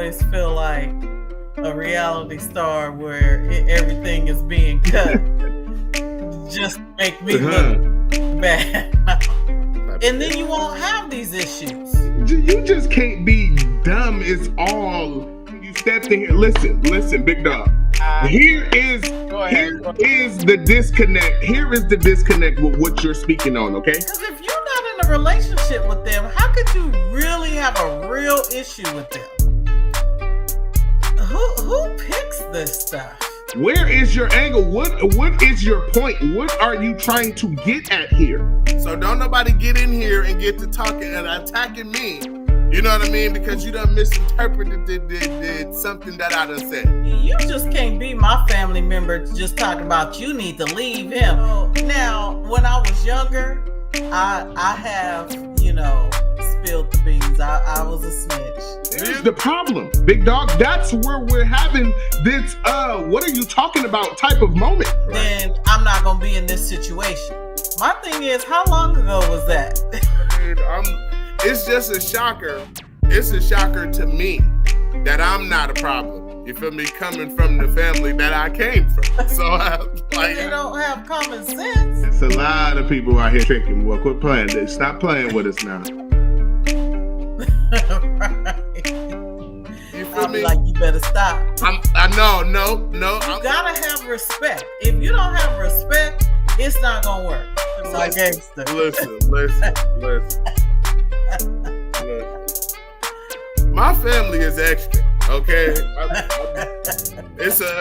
always feel like a reality star where everything is being cut just to make me look bad. And then you won't have these issues. You just can't be dumb is all. You stepped in here. Listen, big dog. Here is the disconnect. Here is the disconnect with what you're speaking on, okay? Because if you're not in a relationship with them, how could you really have a real issue with them? Who picks this stuff? Where is your angle? What is your point? What are you trying to get at here? So don't nobody get in here and get to talking and attacking me. You know what I mean? Because you done misinterpreted did something that I done said. You just can't be my family member just talking about you need to leave him. Now, when I was younger, I have, spilled the beans. I was a snitch. Here's the problem, big dog. That's where we're having this, what are you talking about type of moment. Then I'm not going to be in this situation. My thing is, how long ago was that? It's just a shocker. It's a shocker to me that I'm not a problem. You feel me? Coming from the family that I came from. So you don't have common sense. It's a lot of people out here tricking. Well, quit playing. Stop playing with us now. Right. You feel me? Like, you better stop. No. You gotta have respect. If you don't have respect, it's not gonna work. It's like gangster. Listen. My family is extra, okay?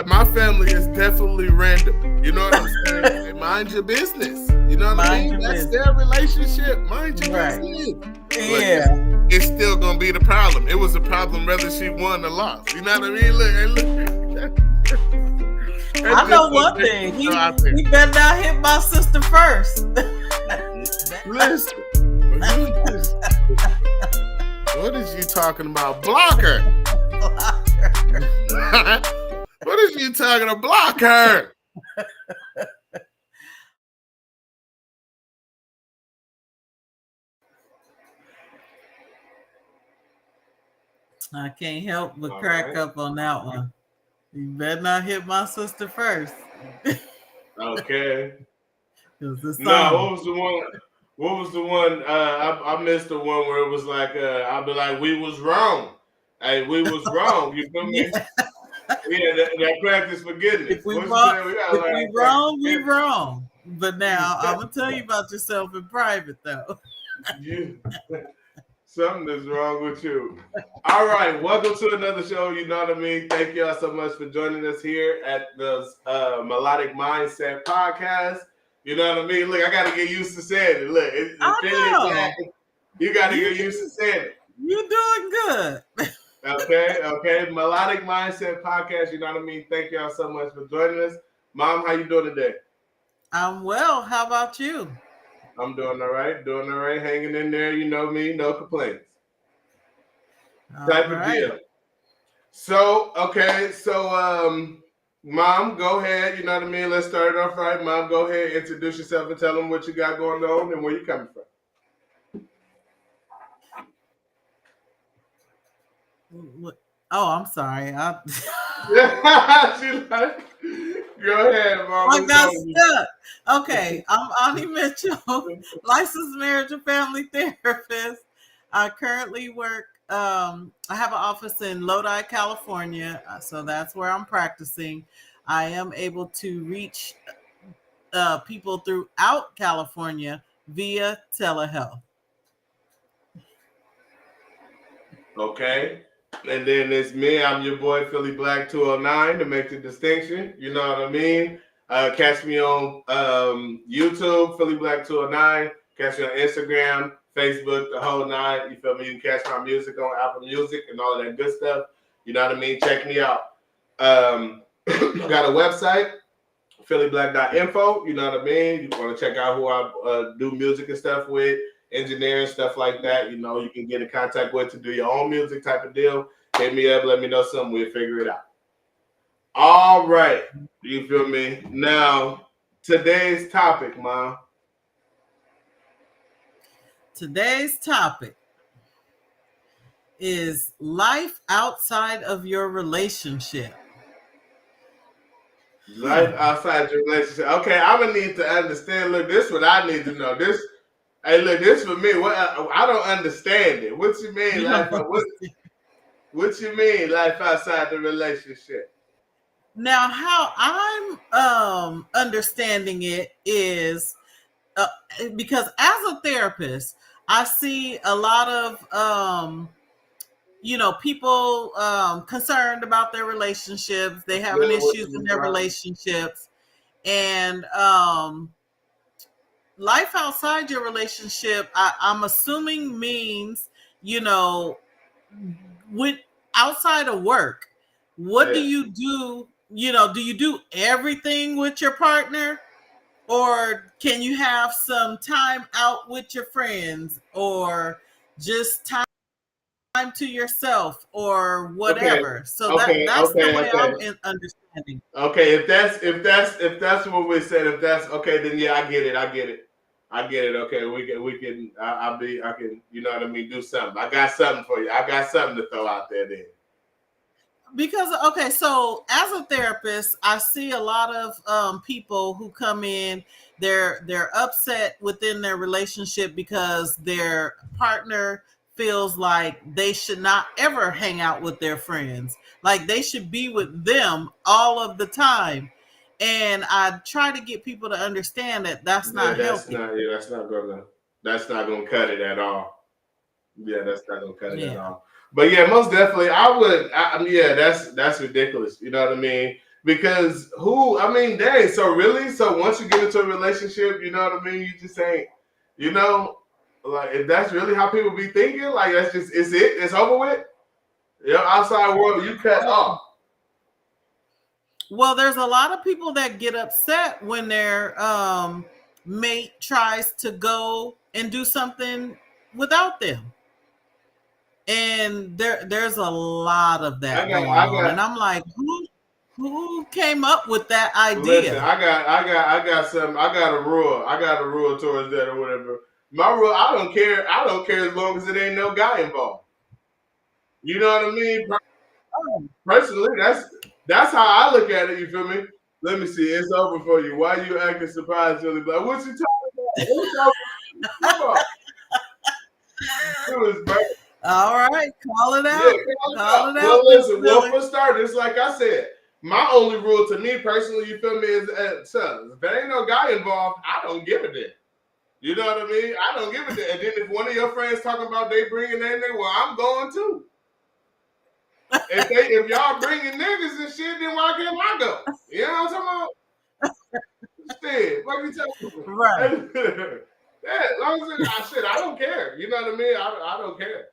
My family is definitely random. You know what I'm saying? Mind your business. You know what I mean? That's their relationship. Mind your business. Yeah. It's still gonna be the problem. It was a problem whether she won or lost. You know what I mean? Look. I know one thing. He better not hit my sister first. Listen. What is you talking about? Block her. What is you talking about? Block her. I can't help but crack up on that one. You better not hit my sister first. Okay. No, what was the one? What was the one? I missed the one where it was like, I'll be like, we was wrong. Hey, we was wrong. You feel me? Yeah, that practice forgiveness. If we wrong, we wrong. But now, I'm going to tell you about yourself in private, though. Something is wrong with you. All right, welcome to another show. You know what I mean? Thank y'all so much for joining us here at the Melodic Mindset Podcast. You know what I mean? Look, I got to get used to saying it. Look, you got to get used to saying it. You're doing good. Okay. Melodic Mindset Podcast. You know what I mean? Thank y'all so much for joining us. Mom, how you doing today? I'm well. How about you? I'm doing all right. Hanging in there. You know me. No complaints. Type of deal. So, Mom, go ahead. You know what I mean? Let's start it off right. Mom, go ahead. Introduce yourself and tell them what you got going on and where you coming from. Oh, I'm sorry. She's like, go ahead, Mom. I got stuck. Okay, I'm Ani Mitchell, licensed marriage and family therapist. I currently work. I have an office in Lodi, California, so that's where I'm practicing. I am able to reach people throughout California via telehealth. Okay. And then it's me. I'm your boy, Philly Black 209, to make the distinction. You know what I mean? Catch me on YouTube, Philly Black 209. Catch me on Instagram, Facebook, the whole nine. You feel me? You can catch my music on Apple Music and all that good stuff. You know what I mean? Check me out. Got a website, phillyblack.info. You know what I mean? You want to check out who I do music and stuff with, engineering, stuff like that. You know, you can get in contact with to do your own music type of deal. Hit me up, let me know something. We'll figure it out. All right. You feel me? Now, today's topic, Mom. Today's topic is life outside of your relationship. Life outside your relationship. Okay, I'm gonna need to understand. Look, this is what I need to know. This, hey, look, this for me. What I don't understand it. What you mean, life? What you mean, life outside the relationship? Now, how I'm understanding it is because as a therapist, I see a lot of people concerned about their relationships. They having issues in their relationships, and life outside your relationship, I'm assuming means, with outside of work, what do you do? Do you do everything with your partner? Or can you have some time out with your friends, or just time to yourself, or whatever? Okay. So that's the way I'm understanding. Okay, if that's what we said, if that's okay, then yeah, I get it. Okay, we can. I can. You know what I mean? Do something. I got something for you. I got something to throw out there then. Because okay, so as a therapist, I see a lot of people who come in. They're upset within their relationship because their partner feels like they should not ever hang out with their friends, like they should be with them all of the time. And I try to get people to understand that that's not healthy. That's not gonna cut it at all. Yeah, that's not gonna cut it at all. But yeah, most definitely, that's ridiculous. You know what I mean? Because dang. So really, so once you get into a relationship, you know what I mean? You just ain't, like if that's really how people be thinking, like that's just it's over with. Outside world, you cut off. Well, there's a lot of people that get upset when their mate tries to go and do something without them. And there's a lot of that going on. And I'm like, who came up with that idea? Listen, I got something. I got a rule towards that or whatever. My rule, I don't care as long as it ain't no guy involved. You know what I mean? Personally, that's how I look at it. You feel me? Let me see. It's over for you. Why you acting surprised, Philly Black? What you talking about? All right, call it out. Yeah, call it out. Well, listen. Well, for starters, like I said, my only rule to me personally, you feel me, is if there ain't no guy involved, I don't give a damn. You know what I mean? I don't give a damn. And then if one of your friends talking about they bringing that nigga, well, I'm going too. If y'all bringing niggas and shit, then why can't I go? You know what I'm talking about? Shit, what you talking about? Right. Yeah, as long as I don't care. You know what I mean? I don't care.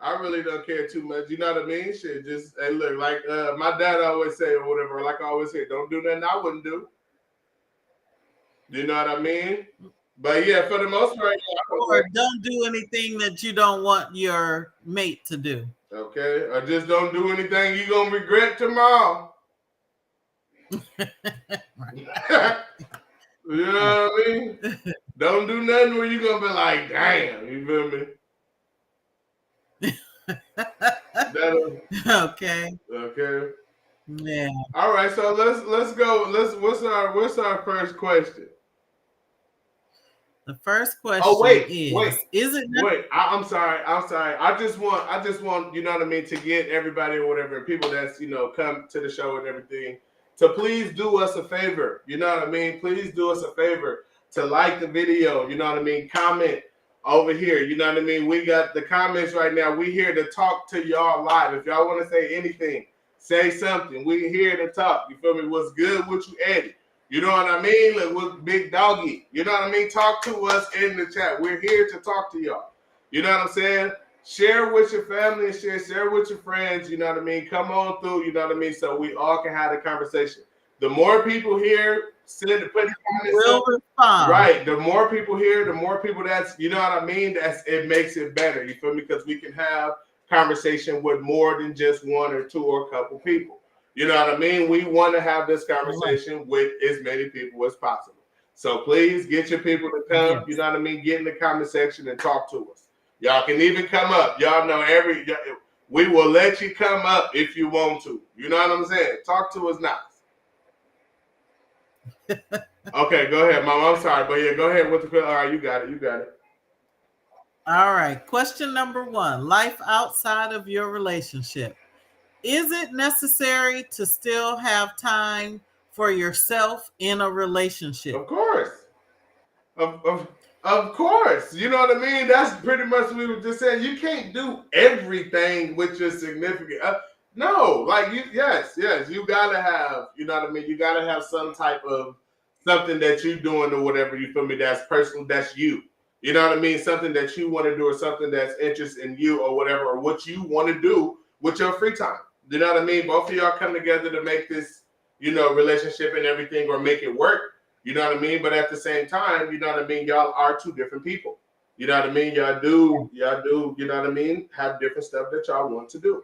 I really don't care too much. You know what I mean? Shit, just hey, look, like my dad always say or whatever. Like I always say, don't do nothing I wouldn't do. You know what I mean? But yeah, for the most part, or don't do anything that you don't want your mate to do. Okay, or just don't do anything you're gonna regret tomorrow. You know what I mean? Don't do nothing where you're gonna be like, damn, you feel me? Okay. Yeah. All right, so let's go. What's our first question? The first question. Oh wait. Is it? Wait, I'm sorry. I just want you know what I mean, to get everybody or whatever, people that's come to the show and everything, to please do us a favor. You know what I mean? Please do us a favor to like the video. You know what I mean? Comment over here. You know what I mean? We got the comments right now. We here to talk to y'all live. If y'all want to say anything, say something. We here to talk. You feel me? What's good? What you Eddie? You know what I mean? Look, with Big Doggy. You know what I mean? Talk to us in the chat. We're here to talk to y'all. You know what I'm saying? Share with your family and share with your friends. You know what I mean? Come on through. You know what I mean? So we all can have the conversation. The more people here, put comments respond. Right. The more people here, the more people that's, you know what I mean? It makes it better. You feel me? Because we can have conversation with more than just one or two or a couple people. You know what I mean? We want to have this conversation with as many people as possible. So please get your people to come, you know what I mean? Get in the comment section and talk to us. Y'all can even come up. Y'all know we will let you come up if you want to. You know what I'm saying? Talk to us now. Okay, go ahead, Mom. I'm sorry, but yeah, go ahead with the. All right, you got it. You got it. All right. Question number 1: life outside of your relationship. Is it necessary to still have time for yourself in a relationship? Of course. Of course. You know what I mean? That's pretty much what we were just saying. You can't do everything with your significant. No, like yes, you gotta have. You know what I mean? You gotta have some type of something that you're doing or whatever. You feel me? That's personal. That's you. You know what I mean? Something that you want to do or something that's interest in you or whatever, or what you want to do with your free time. You know what I mean? Both of y'all come together to make this, relationship and everything, or make it work. You know what I mean? But at the same time, you know what I mean? Y'all are two different people. You know what I mean? Y'all do, you know what I mean? Have different stuff that y'all want to do.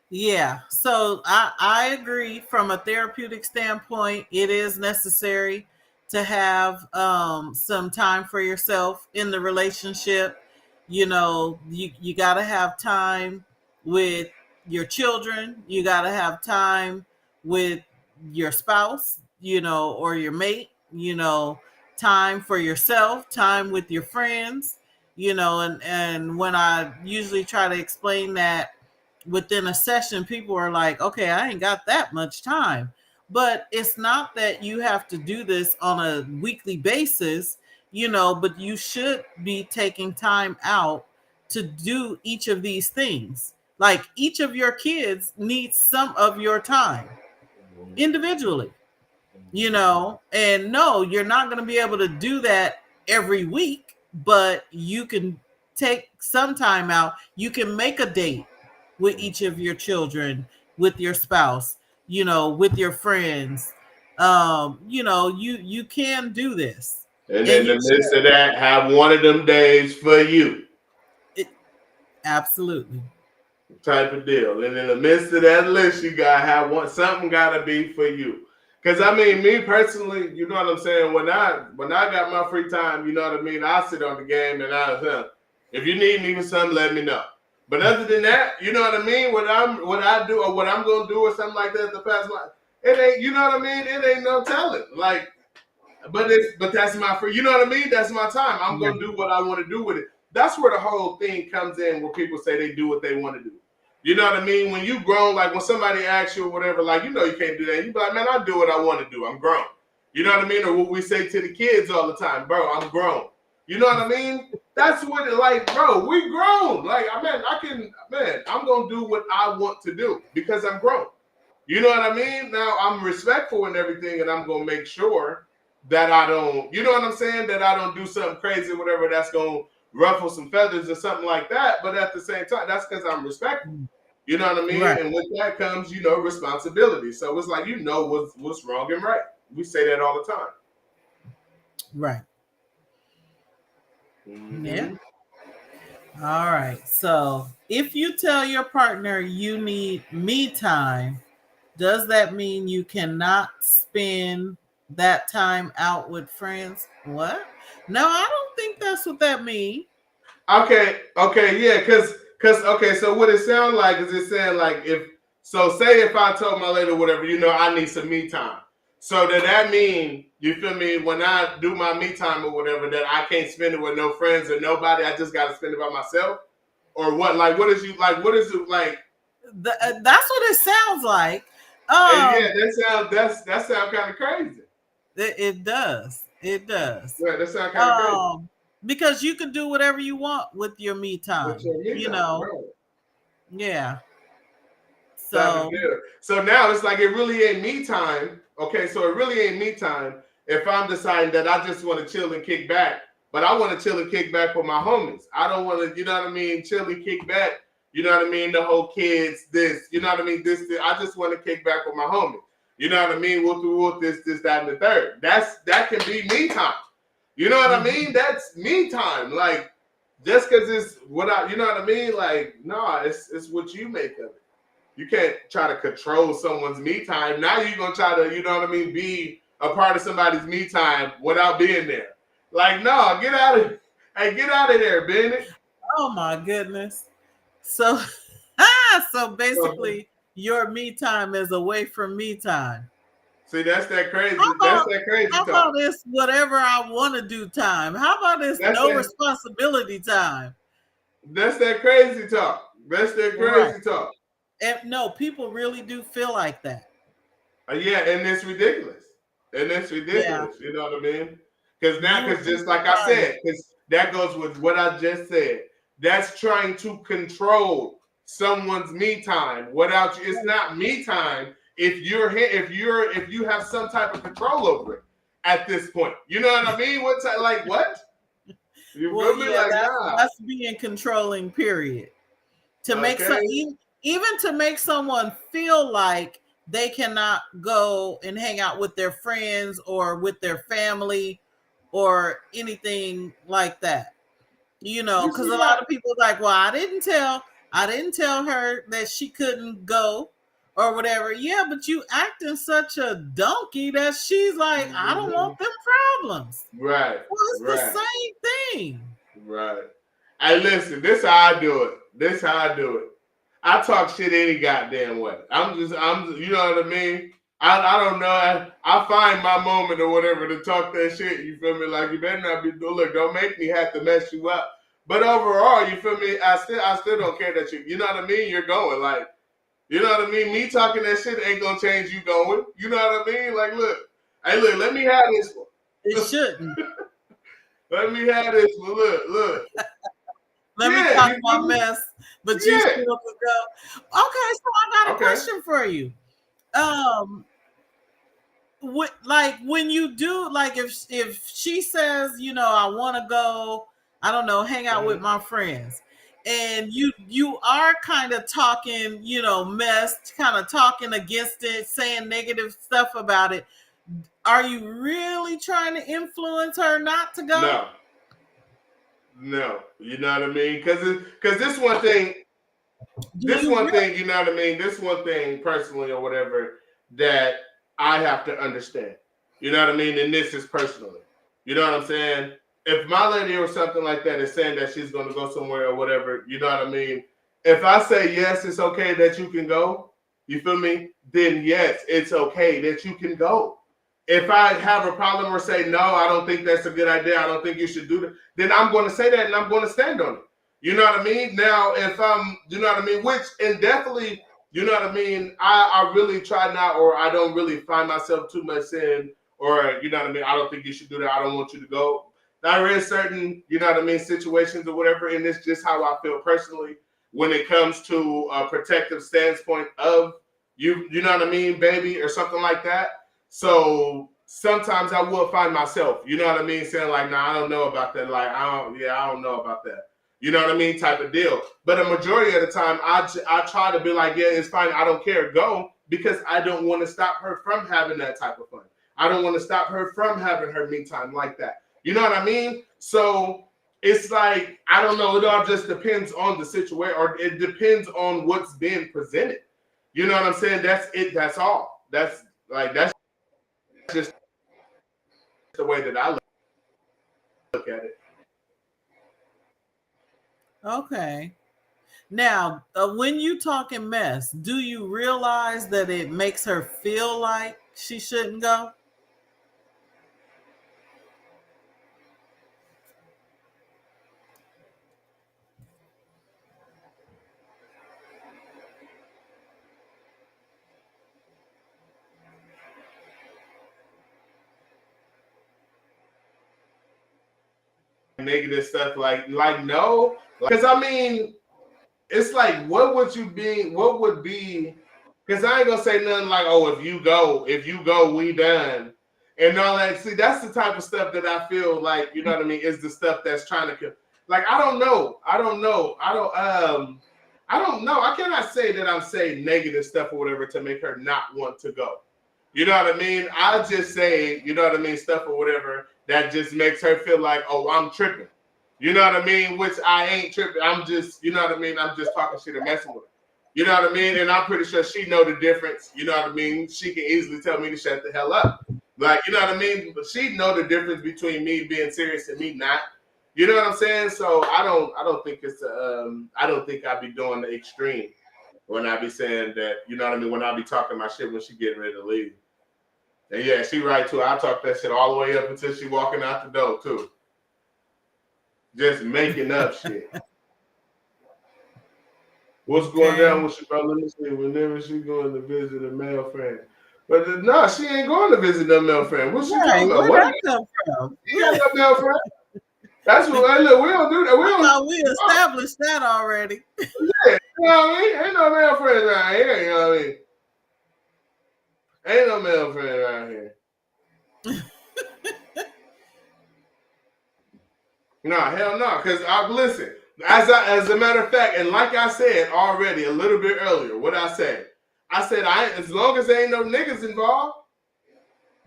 Yeah. So I agree from a therapeutic standpoint, it is necessary to have some time for yourself in the relationship. You got to have time with your children. You got to have time with your spouse, or your mate, time for yourself, time with your friends, and when I usually try to explain that within a session, people are like, okay, I ain't got that much time. But it's not that you have to do this on a weekly basis, but you should be taking time out to do each of these things. Like each of your kids needs some of your time individually, and no, you're not going to be able to do that every week, but you can take some time out. You can make a date with each of your children, with your spouse, with your friends. You can do this. And in the midst of that, have one of them days for you. Absolutely. Type of deal. And in the midst of that list, you gotta have something gotta be for you. Because I mean, me personally, you know what I'm saying? When I got my free time, you know what I mean, I sit on the game and if you need me with something, let me know. But other than that, you know what I mean? What I do or what I'm gonna do or something like that to pass my, it ain't, you know what I mean? It ain't no telling. Like, but that's my free, you know what I mean? That's my time. I'm gonna do what I want to do with it. That's where the whole thing comes in, where people say they do what they want to do. You know what I mean? When you grown, like when somebody asks you or whatever, like, you can't do that. You be like, man, I do what I want to do. I'm grown. You know what I mean? Or what we say to the kids all the time, bro, I'm grown. You know what I mean? That's what it like, bro, we grown. Like, I'm going to do what I want to do because I'm grown. You know what I mean? Now, I'm respectful and everything, and I'm going to make sure that I don't, you know what I'm saying? That I don't do something crazy or whatever that's going to ruffle some feathers or something like that. But at the same time, that's because I'm respectful. You know what I mean? Right. And with that comes, responsibility. So it's like, what's wrong and right. We say that all the time. Right. Mm-hmm. Yeah. All right. So if you tell your partner you need me time, does that mean you cannot spend that time out with friends? What? No, I don't think that's what that means. Okay, yeah, because so what it sounds like is it saying like say if I told my lady or whatever, I need some me time. So does that mean, you feel me, when I do my me time or whatever, that I can't spend it with no friends or nobody, I just got to spend it by myself? Or what? Like, what is it like? That's what it sounds like. Yeah, that sounds kind of crazy. It does. It does. Yeah, that sounds kind of crazy. Because you can do whatever you want with your me time. Right. Yeah. So now it's like it really ain't me time. Okay, so it really ain't me time if I'm deciding that I just want to chill and kick back, but I want to chill and kick back with my homies. I don't want to, you know what I mean, chill and kick back. You know what I mean? The whole kids, this, you know what I mean? This. I just want to kick back with my homies. You know what I mean? Whoop, this, that, and the third. That can be me time. You know what I mean? That's me time. Like, just because it's you know what I mean? Like, no, it's what you make of it. You can't try to control someone's me time. Now you're going to try to, you know what I mean, be a part of somebody's me time without being there. Like, no, get out of it. Hey, get out of there, Bennett. Oh my goodness. So, so basically, your me time is away from me time. See, that's that crazy. How Talk. about this? Whatever I want to do time. How about this? Responsibility time. That's that crazy talk. That's that crazy talk. And no, people really do feel like that. Yeah, and it's ridiculous. Yeah. You know what I mean? Because just like I said, because that goes with what I just said. That's trying to control someone's me time without you. It's not me time if you have some type of control over it at this point. You know what I mean? What's that, like what? You feel me? Like that's being controlling, period. To make even to make someone feel like they cannot go and hang out with their friends or with their family or anything like that. You know, because a lot of people are like, well, I didn't tell her that she couldn't go or whatever. Yeah, but you acting such a donkey that she's like, I don't want them problems. Right. Well, it's the same thing. Right. Hey, listen, this is how I do it. I talk shit any goddamn way. I'm you know what I mean? I don't know. I find my moment or whatever to talk that shit. You feel me? Like, you better not be. Look, don't make me have to mess you up. But overall, you feel me? I still don't care that you know what I mean? You're going. Like, you know what I mean? Me talking that shit ain't gonna change you going. You know what I mean? Like, look, let me have this one. It shouldn't. Let me have this one. Look. Let me talk my mess, but you still can go. Okay, so I got a question for you. When you do, like, if she says, you know, I want to go, I don't know, hang out with my friends, and you are kind of talking, you know, mess, kind of talking against it, saying negative stuff about it. Are you really trying to influence her not to go? No, you know what I mean? Because this one thing, you know what I mean? This one thing personally or whatever that I have to understand. You know what I mean? And this is personally. You know what I'm saying? If my lady or something like that is saying that she's going to go somewhere or whatever, you know what I mean? If I say, yes, it's okay that you can go, you feel me? Then yes, it's okay that you can go. If I have a problem or say, no, I don't think that's a good idea, I don't think you should do that, then I'm going to say that and I'm going to stand on it. You know what I mean? Now, if you know what I mean? And definitely, you know what I mean? I really try not, or I don't really find myself too much in, or, you know what I mean? I don't think you should do that. I don't want you to go. There is certain, you know what I mean, situations or whatever, and it's just how I feel personally when it comes to a protective standpoint of you know what I mean, baby, or something like that. So sometimes I will find myself, you know what I mean, saying like, nah, I don't know about that. Like, I don't know about that. You know what I mean? Type of deal. But a majority of the time, I try to be like, yeah, it's fine. I don't care. Go, because I don't want to stop her from having that type of fun. I don't want to stop her from having her me time like that. You know what I mean? So it's like, I don't know. It all just depends on the situation, or it depends on what's being presented. You know what I'm saying? That's it. That's all. That's just the way that I look at it. Okay. Now, when you talking mess, do you realize that it makes her feel like she shouldn't go? Negative stuff like no, because I mean, it's like, what would be, because I ain't gonna say nothing like, oh, if you go, we done, and all that. See, that's the type of stuff that I feel like, you know what I mean, is the stuff that's trying to, like, I don't know. I cannot say that I'm saying negative stuff or whatever to make her not want to go. You know what I mean? I just say, you know what I mean, stuff or whatever that just makes her feel like, oh, I'm tripping. You know what I mean? Which I ain't tripping. I'm just, you know what I mean? I'm just talking shit and messing with her. You know what I mean? And I'm pretty sure she know the difference. You know what I mean? She can easily tell me to shut the hell up. Like, you know what I mean? But she know the difference between me being serious and me not. You know what I'm saying? So I don't think it's I don't think I'd be doing the extreme when I be saying that, you know what I mean, when I be talking my shit when she getting ready to leave. And yeah, she right too. I talk that shit all the way up until she walking out the door too. Just making up shit. What's going down with your brother? Let me see. Whenever she going to visit a male friend. But no, she ain't going to visit no male friend. What's she talking about? Where that come from? You ain't no male friend. That's what. Hey, look, we don't do that. We established that already. Yeah, you know what I mean? Ain't no male friends around here. You know what I mean? Ain't no male friend around here. No, hell no. Because listen, as a matter of fact, and like I said already a little bit earlier, what I said, as long as there ain't no niggas involved.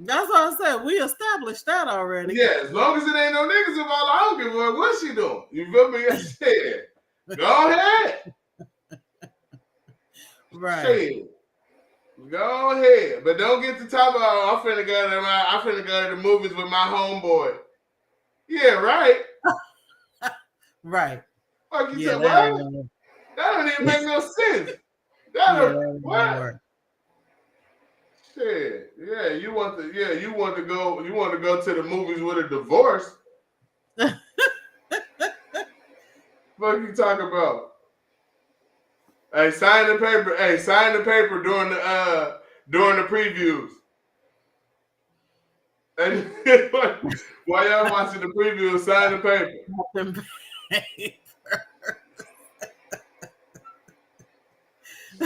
That's what I said. We established that already. Yeah, as long as it ain't no niggas involved, I don't give a fuck what she doing. You feel me? I said, go ahead. Right. Shit. Go ahead. But don't get to talk about, I'm finna go to the movies with my homeboy. Yeah, right. Right. Fuck you said, what? That don't even make no sense. What? Shit. Yeah, you want to go to the movies with a divorce. What you talking about? Hey, sign the paper. Hey, sign the paper during the previews. And while y'all watching the preview, sign the paper.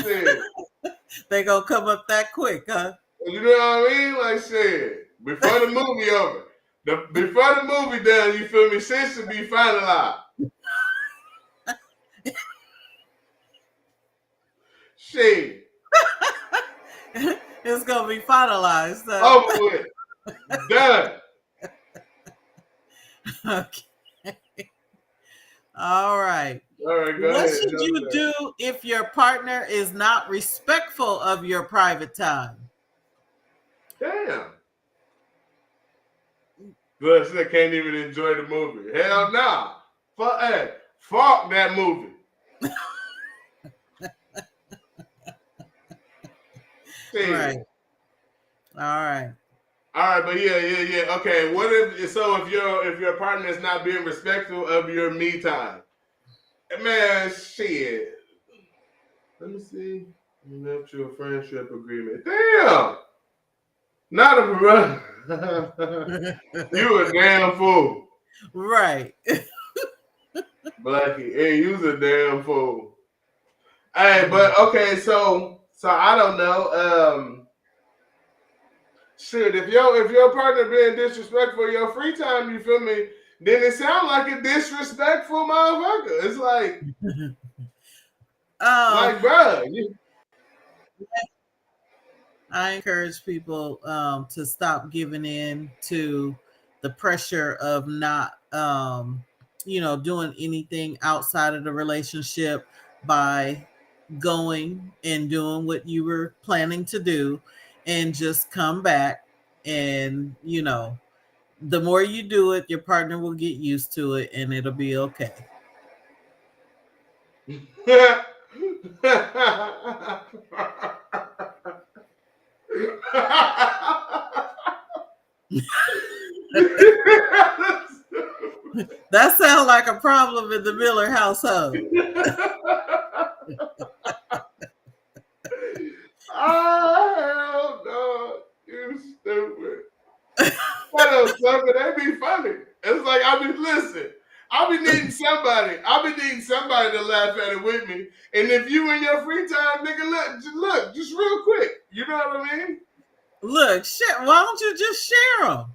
Shit. They gonna come up that quick, huh? You know what I mean? Like shit. Before the movie over. Before the movie done, you feel me? Shit should be finalized. Shit. It's gonna be finalized. Over with. Done. Okay. All right. All right, go what ahead. should you do if your partner is not respectful of your private time? Damn. Plus, I can't even enjoy the movie. Hell no. Fuck that movie. Right. All right. All right, but yeah. Okay, what if your partner is not being respectful of your me time? Man, shit. Let me see. Mutual friendship agreement. Damn. Not a brother. You a damn fool. Right. Blackie, hey, you's a damn fool. Hey, but okay, so I don't know. Shit, if your partner being disrespectful your free time, you feel me? Then it sounds like a disrespectful motherfucker. It's like, bro. I encourage people to stop giving in to the pressure of not, doing anything outside of the relationship by going and doing what you were planning to do, and just come back. And the more you do it, your partner will get used to it, and it'll be okay. That sounds like a problem in the Miller household. Oh, no. You stupid. What else, sucker? They be funny. It's like, I'll be needing somebody to laugh at it with me. And if you in your free time, nigga, look, just real quick. You know what I mean? Look, shit, why don't you just share them?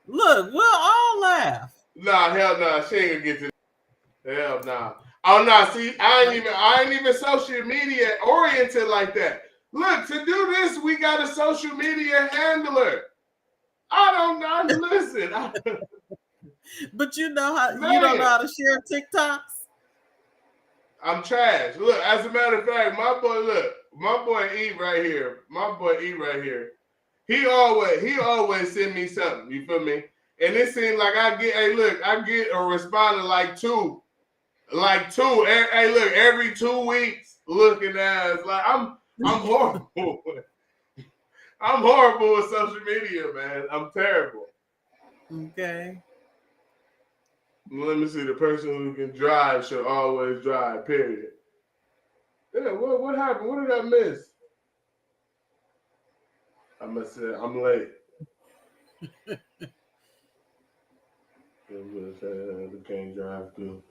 Look, we'll all laugh. Nah, hell nah. She ain't gonna get to hell nah. Oh nah, see, I ain't even social media oriented like that. Look, to do this, we got a social media handler. I don't know. Listen. But you know how you don't know how to share TikToks? I'm trash. Look, as a matter of fact, my boy E right here. He always send me something. You feel me? And it seems like I get a response in like two. Hey, look, every 2 weeks looking at us. Like, I'm horrible. I'm horrible with social media, man. I'm terrible. Okay. Let me see. The person who can drive should always drive, period. Yeah, what happened? What did I miss? I must say, I'm late. They can't drive through.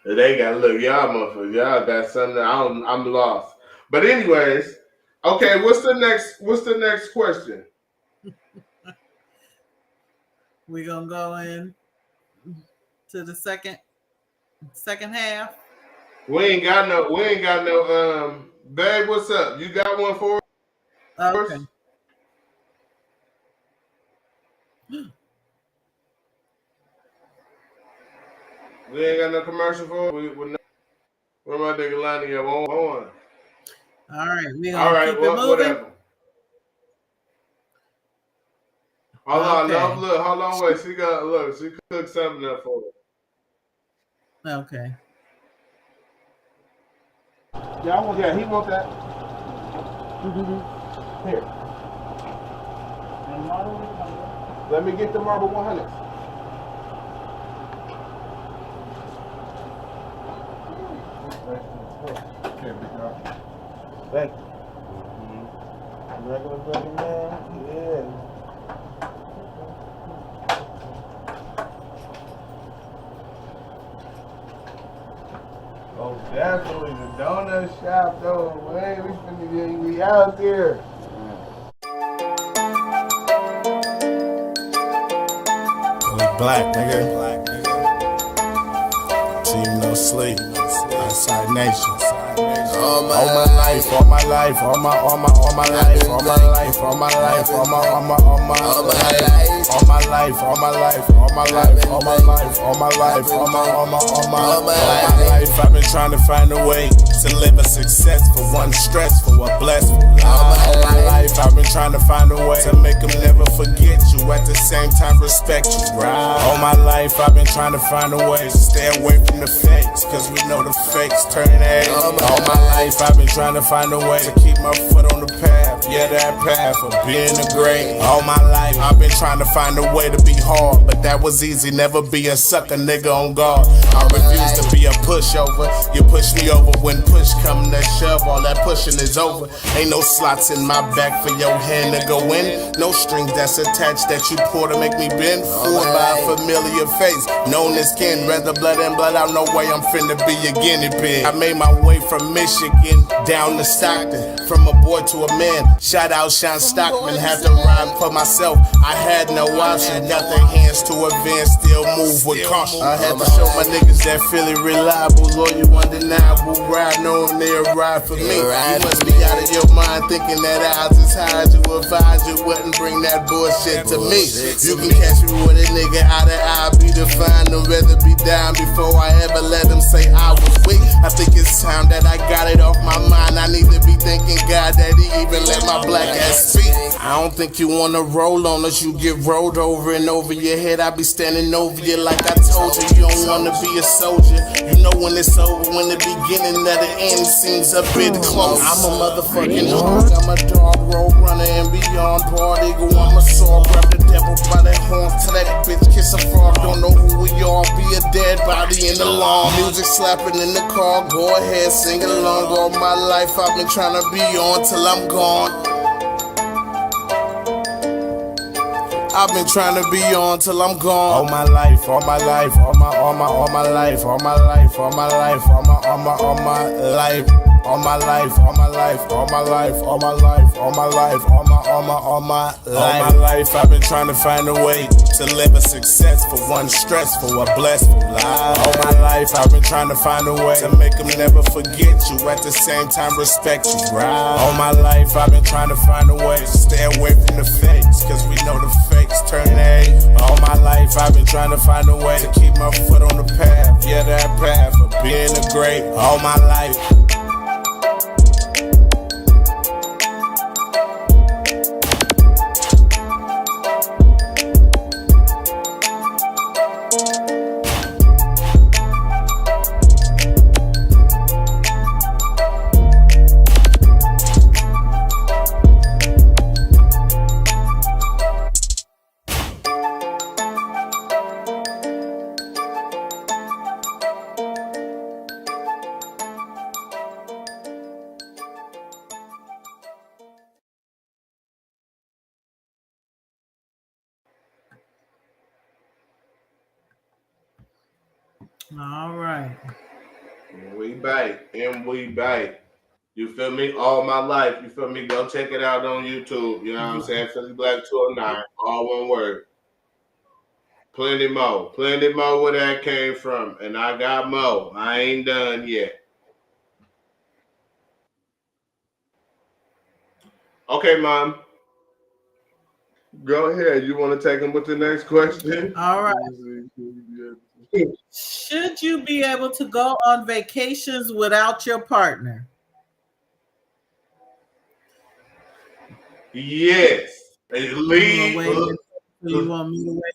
They got look, y'all motherfuckers. Y'all got something. I'm lost. But anyways, okay. What's the next question? We gonna go in to the second half. We ain't got no. Babe, what's up? You got one for us? Okay. We ain't got no commercial for it. Where my nigga lining up on? All right, we gonna keep it moving. Whatever. Hold on, look, hold on, wait. She cooked something up for us. Okay. Yeah, he wants that. Here. Let me get the marble 100. Thank you. Regular buddy, man. Yeah. Oh, definitely the donut shop, though. Man, we out there. Black nigga. Team no sleep. Outside nations. All my life, all my life, all my life, all my life, all my life, all my life, all my life, all my life, all my life, all my life, all my life, all my life. I've been trying to find a way to live a successful, one stressful, a blessed life. All my life, I've been trying to find a way to make them never forget you, at the same time respect you. All my life, I've been trying to find a way to stay away from the fakes, cause we know the fakes turn eggs. All my life, I've been trying to find a way to keep my foot on the path, yeah, that path of being a great. All my life, I've been trying to find a way to be hard, but that was easy, never be a sucker nigga on guard. I refuse to be a pushover, you push me over, when push come to shove, all that pushing is over. Ain't no slots in my back for your hand to go in, no strings that's attached that you pour to make me bend. Fooled by a familiar face, known as kin, rather blood and blood out, no way I'm finna be a guinea pig. I made my way from Michigan down to Stockton, from a boy to a man. Shout out Sean Stockman, had to ride for myself. I had no option, got their hands to advance, still move with caution. I had to show my niggas that Philly reliable, loyal, undeniable. Ride knowing they'll ride for me. You must be out of your mind thinking that odds is high. You advise you wouldn't bring that bullshit to me. You can catch me with a nigga out of eye, be defined, I'd rather be down before I ever let them say I was weak. I think it's time that I got it off my mind. I need to be thanking God that he even let my black ass speak. I don't think you wanna roll on us, you get rolled over and over your head. I be standing over you like I told you. You don't wanna be a soldier. You know when it's over, when the beginning of the end seems a bit close. I'm a motherfucking hawk, I'm a dog, road runner and beyond. Bald eagle, I'm a saw, grab the devil by the horns till that bitch kiss a frog. Don't know who we are, be a dead body in the lawn. Music slapping in the car, go ahead, sing along. All my life I've been trying to be on till I'm gone. I've been trying to be on till I'm gone. All my life, all my life, all my life, all my life, all my life, all my life, all my life, all my life, all my life, all my life, all my life, all my life, all my life. I've been trying to find a way to live a successful, one stressful, a blessed life. All my life I've been trying to find a way to make them never forget you, at the same time respect you. All my life I've been trying to find a way to stay away from the fakes, cause we know the fakes turn eggs. All my life I've been trying to find a way to keep my foot on the path, yeah, that path of being a great. All my life. All right. We bite and we bite. You feel me? All my life. You feel me? Go check it out on YouTube. You know what I'm saying? Philly Black 209. All one word. Plenty more. Plenty more where that came from. And I got more. I ain't done yet. Okay, Mom. Go ahead. You want to take him with the next question? All right. Should you be able to go on vacations without your partner? Yes. Leave. You want me to wait?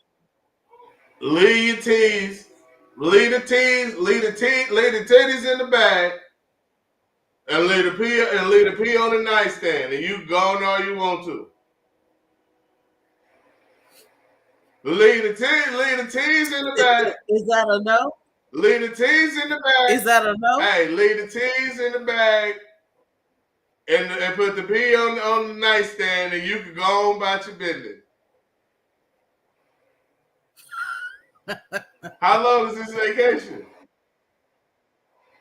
Leave your tees. Leave the tees. Leave the titties in the bag. And leave the pee on the nightstand. And you go on all you want to. Leave the tees in the bag. Is that a no? Leave the tees in the bag. Is that a no? Hey, leave the tees in the bag. And put the pee on the nightstand, and you can go on about your business. How long is this vacation?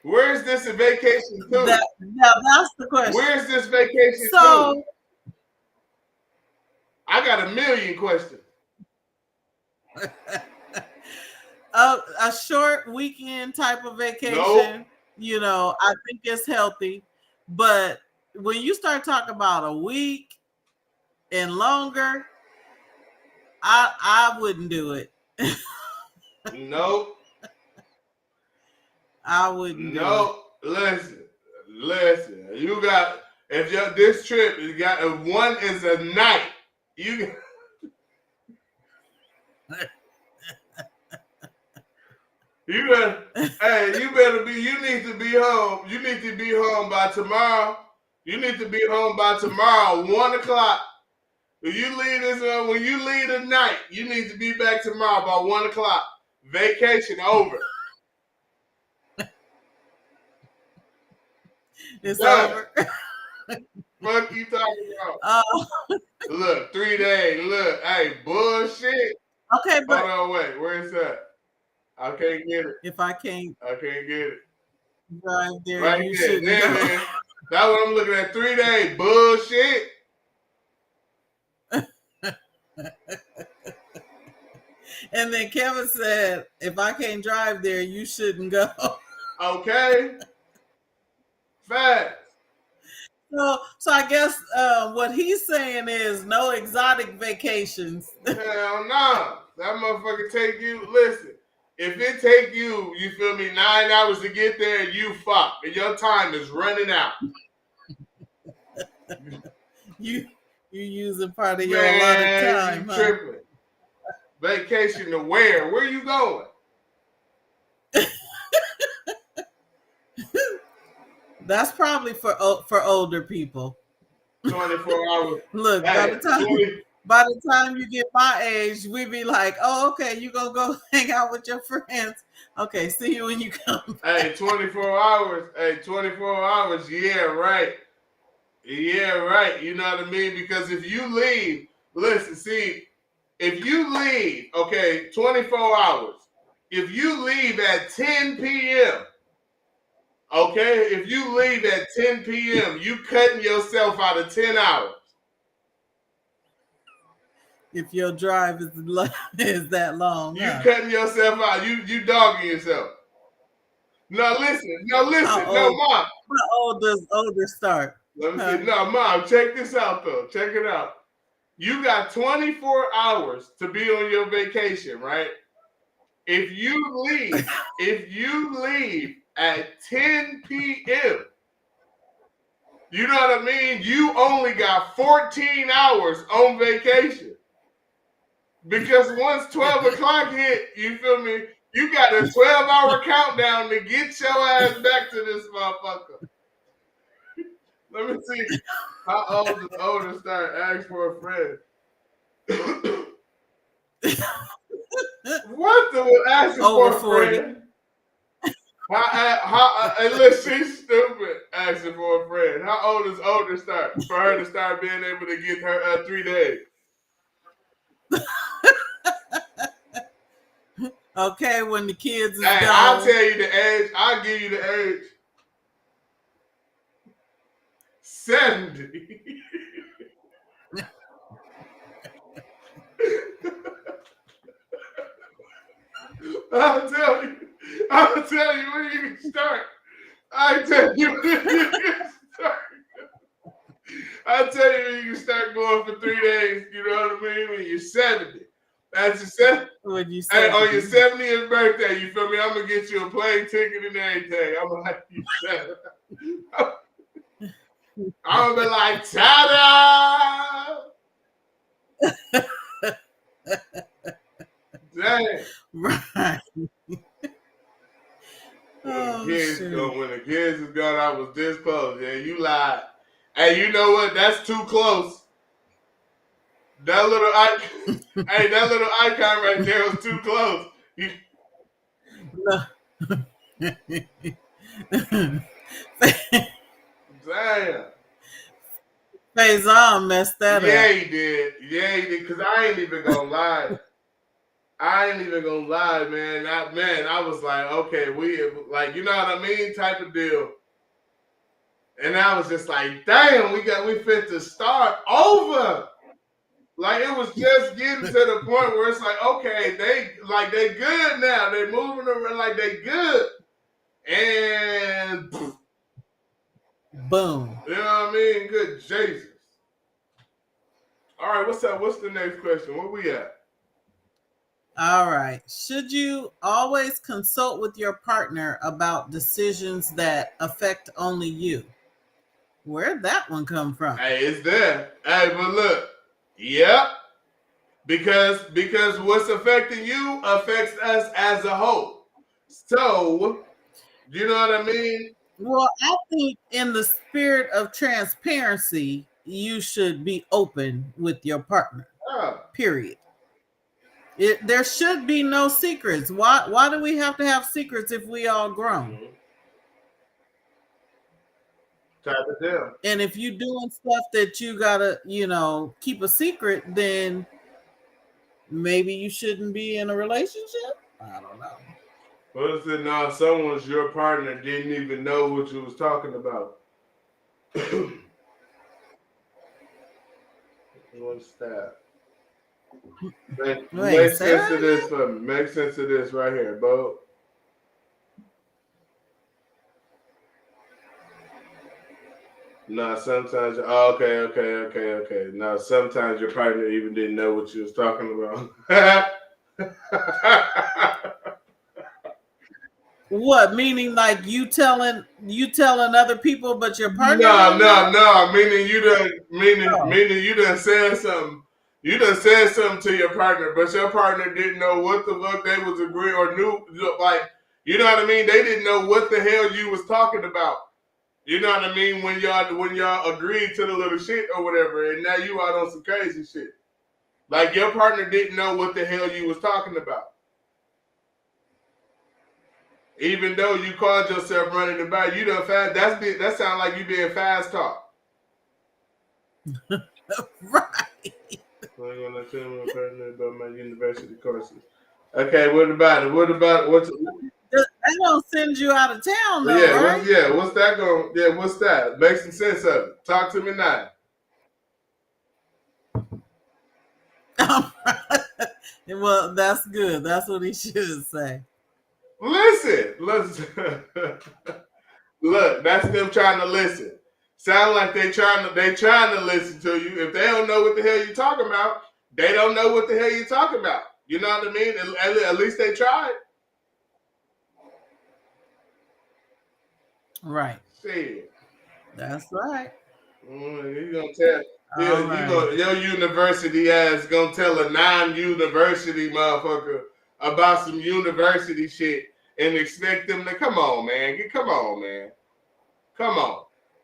Where is this a vacation to? That's the question. Where's this vacation to? I got a million questions. A short weekend type of vacation, nope. You know, I think it's healthy. But when you start talking about a week and longer, I wouldn't do it. Nope. I wouldn't. Nope. Listen. You got this trip you got one is a night. You need to be home. You need to be home by tomorrow. You need to be home by tomorrow, 1:00. When you leave tonight, you need to be back tomorrow by 1:00. Vacation over. It's over. Fuck you talking about? Look, 3 days. Look, hey, bullshit. Okay, but hold on, wait. Where is that? I can't get it. If I can't get it. Right there. Right you there. Man. That's what I'm looking at. 3 days. Bullshit. And then Kevin said, if I can't drive there, you shouldn't go. Okay. Facts. So I guess what he's saying is no exotic vacations. Hell no. That motherfucker take you. Listen, if it take you, you feel me, 9 hours to get there, you fuck. And your time is running out. You using part of your allotted time. You tripping. Vacation to where? Where you going? That's probably for older people. 24 hours. Look, by the time you get my age, we be like, oh, okay, you gonna go hang out with your friends. Okay, see you when you come back. Hey, 24 hours. Hey, 24 hours. Yeah, right. Yeah, right. You know what I mean? Because if you leave, listen, see, if you leave, okay, 24 hours. If you leave at 10 p.m., okay, if you leave at 10 p.m., you cutting yourself out of 10 hours. If your drive is that long. You cutting yourself out. You dogging yourself. No, listen. No, Mom. How old does older start? Let me see. No, Mom, check this out, though. Check it out. You got 24 hours to be on your vacation, right? If you leave at 10 p.m., you know what I mean? You only got 14 hours on vacation. Because once 12 o'clock hit, you feel me? You got a 12-hour countdown to get your ass back to this motherfucker. Let me see how old is older start asking for a friend. What the asking over for a friend? Unless she's stupid asking for a friend. How old is older start for her to start being able to get her 3 days? Okay, when the kids is Hey, gone. I'll tell you the age. I'll give you the age. 70. I'll tell you when you can start. I tell you when you can start. I tell you when you can start going for 3 days. You know what I mean? When you're 70. That's your 70. Hey, on your 70th birthday, you feel me? I'm gonna get you a plane ticket and everything. I'm gonna have you set. I'm gonna be like, ta-da! Dang. Right. Oh, when the kids is gone, I was this close. Yeah, you lied. Hey, you know what? That's too close. That little icon right there was too close. Damn. Faison messed that up. Yeah, he did. Because I ain't even gonna lie. Man. I was like, okay, we like, you know what I mean, type of deal. And I was just like, damn, we fit to start over. Like, it was just getting to the point where it's like, okay, they good now. They moving around like they good. And boom. You know what I mean? Good Jesus. All right, what's up? What's the next question? Where we at? All right. Should you always consult with your partner about decisions that affect only you? Where'd that one come from? Hey, it's there. Hey, but look. Yep. Because what's affecting you affects us as a whole. So, you know what I mean? Well, I think in the spirit of transparency, you should be open with your partner. Period. There should be no secrets. Why do we have to have secrets if we all grown? Mm-hmm. Type of deal. And if you doing stuff that you gotta, keep a secret, then maybe you shouldn't be in a relationship. I don't know. What is it now? Someone's your partner didn't even know what you was talking about. What's that? Make sense of this for me. Make sense of this right here, Bo. No, sometimes. Oh, okay. No, sometimes your partner even didn't know what you was talking about. What, meaning like you telling other people, but your partner? No. Meaning you done said something. You done said something to your partner, but your partner didn't know what the fuck they was agreeing or knew. Like, you know what I mean? They didn't know what the hell you was talking about. You know what I mean? When y'all agreed to the little shit or whatever, and now you out on some crazy shit. Like, your partner didn't know what the hell you was talking about. Even though you called yourself running the back, you done fast. That sounds like you being fast talk. Right. I'm gonna tell my partner about my university courses. Okay, what about it? What's? They don't send you out of town, though, right? What's that going? Yeah, what's that? Make some sense of it. Talk to me now. Well, that's good. That's what he should say. Listen. Look, that's them trying to listen. Sound like they trying to listen to you. If they don't know what the hell you're talking about, they don't know what the hell you're talking about. You know what I mean? At least they tried. Right. See. That's right. You gonna tell your university ass gonna tell a non-university motherfucker about some university shit and expect them to come on, man. Come on.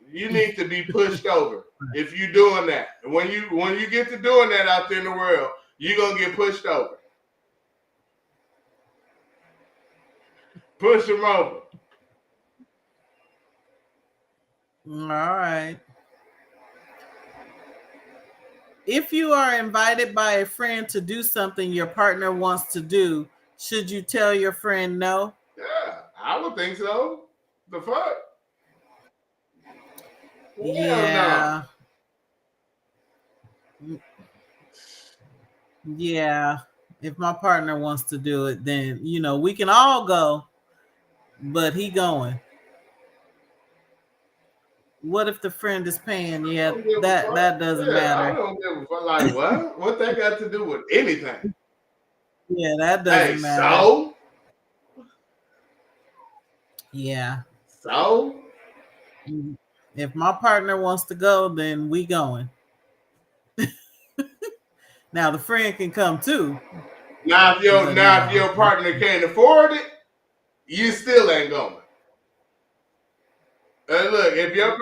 You need to be pushed over if you're doing that. When you get to doing that out there in the world, you're gonna get pushed over. Push them over. All right. If you are invited by a friend to do something your partner wants to do, Should you tell your friend no? Yeah, I would think so. The fuck? Yeah. Yeah. If my partner wants to do it, then we can all go, but he going. What if the friend is paying? Yeah, that doesn't matter. I don't give a fuck. Like what? What that got to do with anything? Yeah, that doesn't matter. So? Yeah. So? If my partner wants to go, then we going. Now the friend can come too. Now if your partner can't afford it, you still ain't going. And look, if your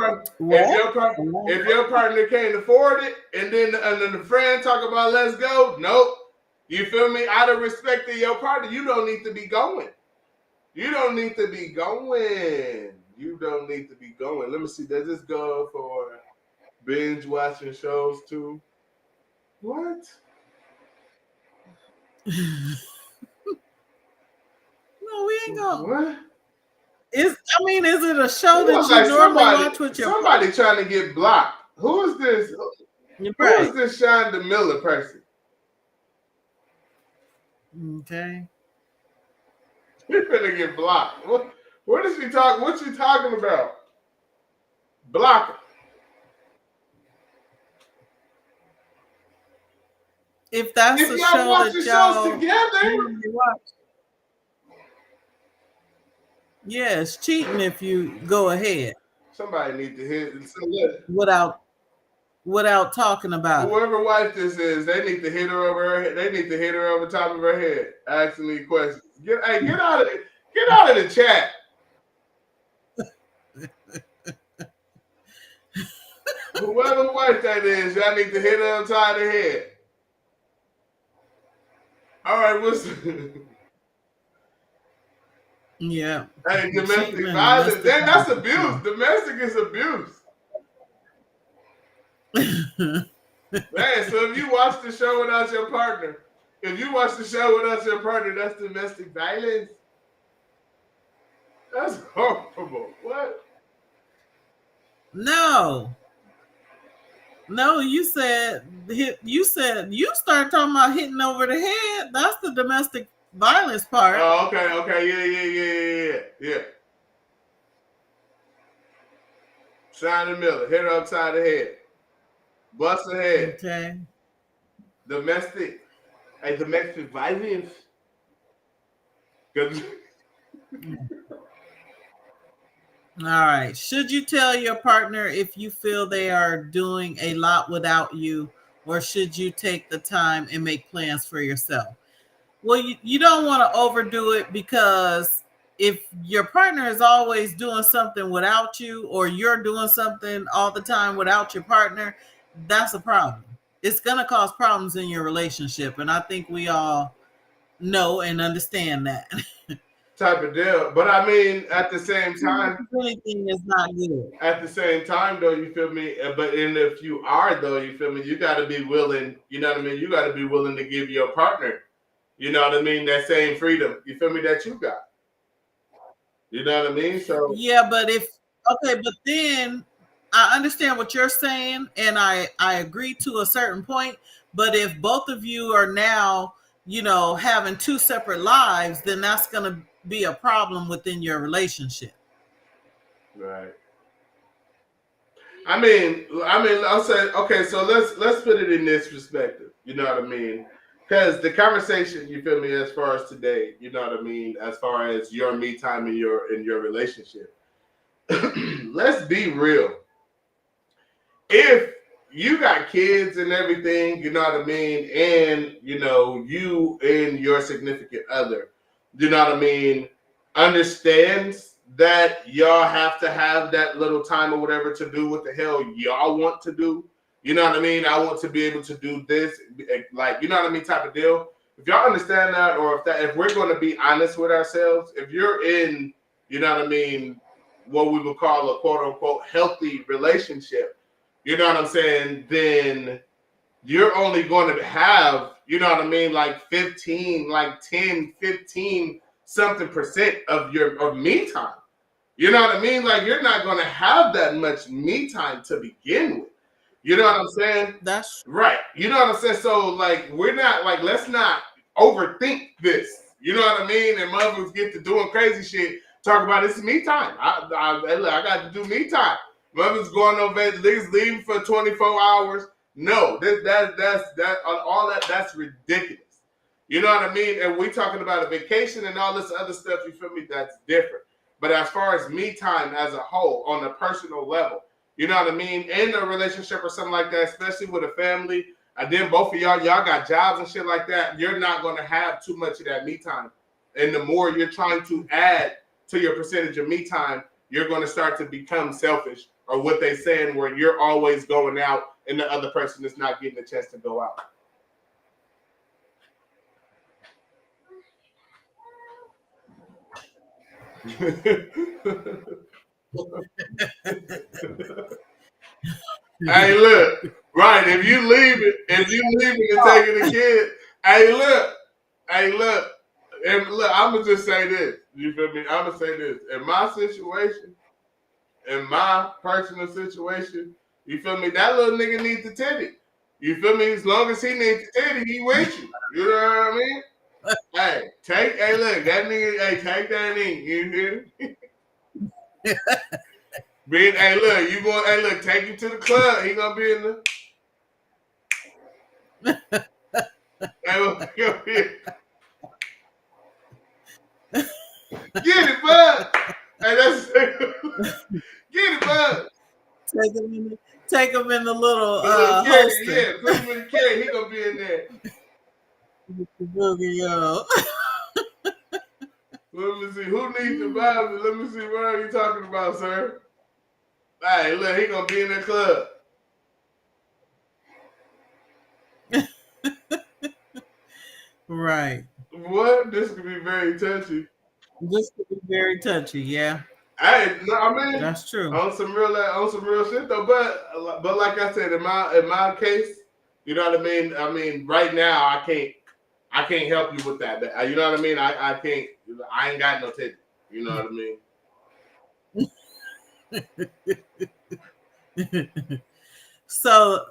partner can't afford it, and then the friend talk about let's go, nope. You feel me? Out of respect to your partner, you don't need to be going. You don't need to be going. You don't need to be going. Let me see. Does this go for binge watching shows too? What? No, we ain't going. What? Is it a show that you normally watch with your somebody trying to get blocked? Who is this? Who is this Shonda Miller person? Okay. You're gonna get blocked. What is she talking? What's she talking about? Block her. If that's if a y'all show watch that the y'all shows together. watch. Yeah, it's cheating if you go ahead. Somebody need to hit without talking about whoever wife this is. They need to hit her over her head. They need to hit her over top of her head, asking me questions. Get out of the chat. Whoever wife that is, y'all need to hit her on top of the head. All right, what's yeah. Hey, domestic violence. That's abuse. Domestic is abuse. Man, so if you watch the show without your partner, that's domestic violence. That's horrible. What? No, you said you started talking about hitting over the head. That's the domestic violence part. Oh, okay, yeah. Shonda Miller, hit her upside the head, bust her head. Okay. Domestic violence. All right. Should you tell your partner if you feel they are doing a lot without you, or should you take the time and make plans for yourself? Well, you don't want to overdo it, because if your partner is always doing something without you, or you're doing something all the time without your partner, that's a problem. It's going to cause problems in your relationship. And I think we all know and understand that. Type of deal. But I mean, at the same time, anything is not good. At the same time, though, you feel me? But if you are, though, you feel me? You got to be willing, you know what I mean? You got to be willing to give your partner, you know what I mean, that same freedom, you feel me, that you got. You know what I mean? So yeah, but but then I understand what you're saying, and I agree to a certain point. But if both of you are now, having two separate lives, then that's going to be a problem within your relationship. Right. I mean, I'll say, okay, so let's put it in this perspective. You know what I mean? Because the conversation, you feel me, as far as today, you know what I mean, as far as your me time in your relationship. Let's be real. If you got kids and everything, you know what I mean, and you and your significant other, you know what I mean, understands that y'all have to have that little time or whatever to do what the hell y'all want to do. You know what I mean? I want to be able to do this, like, you know what I mean, type of deal. If y'all understand that, or if we're going to be honest with ourselves, if you're in, you know what I mean, what we would call a quote unquote healthy relationship, you know what I'm saying, then you're only going to have, you know what I mean, like 15, like 10, 15 something percent of me time. You know what I mean? Like, you're not going to have that much me time to begin with. You know what I'm saying? That's right. You know what I'm saying? So, like, we're not, like, let's not overthink this. You know what I mean? And mothers get to doing crazy shit. Talk about it's me time. I got to do me time. Mothers going on vacation, niggas leaving for 24 hours. No, that's ridiculous. You know what I mean? And we talking about a vacation and all this other stuff, you feel me? That's different. But as far as me time as a whole, on a personal level, you know what I mean? In a relationship or something like that, especially with a family, and then both of y'all got jobs and shit like that, you're not going to have too much of that me time. And the more you're trying to add to your percentage of me time, you're going to start to become selfish, or what they saying, where you're always going out and the other person is not getting a chance to go out. Hey, look, right? If you leave it and taking the kid, hey, look, and look. I'm gonna just say this. You feel me? I'm gonna say this. In my situation, in my personal situation, you feel me? That little nigga needs the titty. You feel me? As long as he needs the titty, he with you. You know what I mean? Hey, look, that nigga, hey, take that in. You hear me? Hey, look, you going? Hey, look, take him to the club. He gonna be in the. Get it, bud. Hey, that's get it, bud. Take him in the little holster. Yeah, put him in the carry. He gonna be in there. Boogie, yo. Let me see. Who needs the Bible? Let me see. What are you talking about, sir? Hey, look, he gonna be in the club. Right. What? This could be very touchy. Yeah. Hey, no, I mean, that's true. On some real shit though. But like I said, in my case, you know what I mean. I mean, right now I can't help you with that. You know what I mean. I can't. I ain't got no titty. You know what I mean. So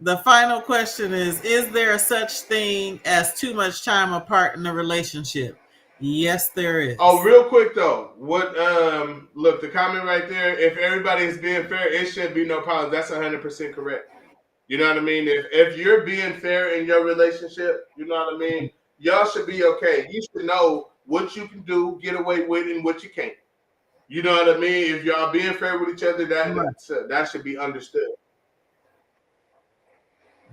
the final question is there a such thing as too much time apart in a relationship? Yes, there is. Oh, real quick though, look, the comment right there, if everybody is being fair, it should be no problem. That's 100% correct. You know what I mean? If you're being fair in your relationship, you know what I mean? Y'all should be okay. You should know what you can do, get away with, and what you can't. You know what I mean? If y'all being fair with each other, that should be understood.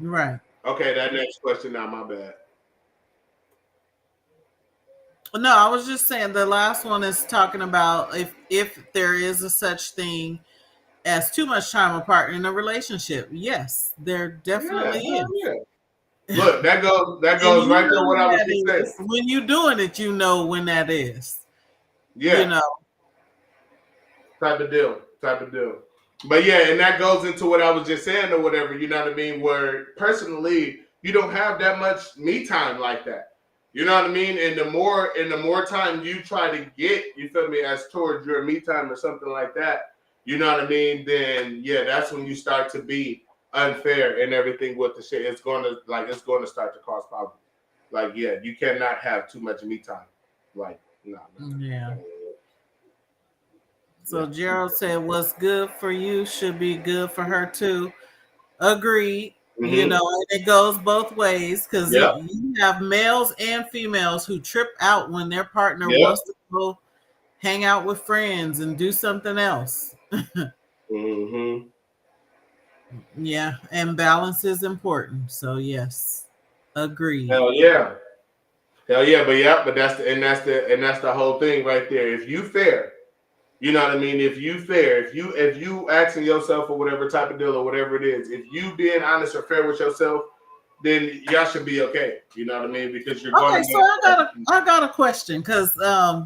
Right. Okay, that next question now, my bad. No, I was just saying the last one is talking about if there is a such thing as too much time apart in a relationship. Yes, there definitely is. Yeah. Look, that goes right there what I was just saying. When you're doing it, you know when that is. Yeah. You know. Type of deal. But yeah, and that goes into what I was just saying or whatever, you know what I mean? Where personally, you don't have that much me time like that. You know what I mean? And the more time you try to get, you feel me, as towards your me time or something like that, you know what I mean? Then yeah, that's when you start to be unfair and everything with the shit. It's going to start to cause problems. Like, yeah, you cannot have too much me time. Like, no. Yeah. So Gerald said, what's good for you should be good for her too. Agreed. Mm-hmm. You know, and it goes both ways because you have males and females who trip out when their partner wants to go hang out with friends and do something else. Mm-hmm. Yeah, and balance is important. So yes, agreed. Hell yeah, but that's the whole thing right there. If you fair, you know what I mean. If you asking yourself for whatever type of deal or whatever it is, if you being honest or fair with yourself, then y'all should be okay. You know what I mean? Because you're going. Okay, so I got a question because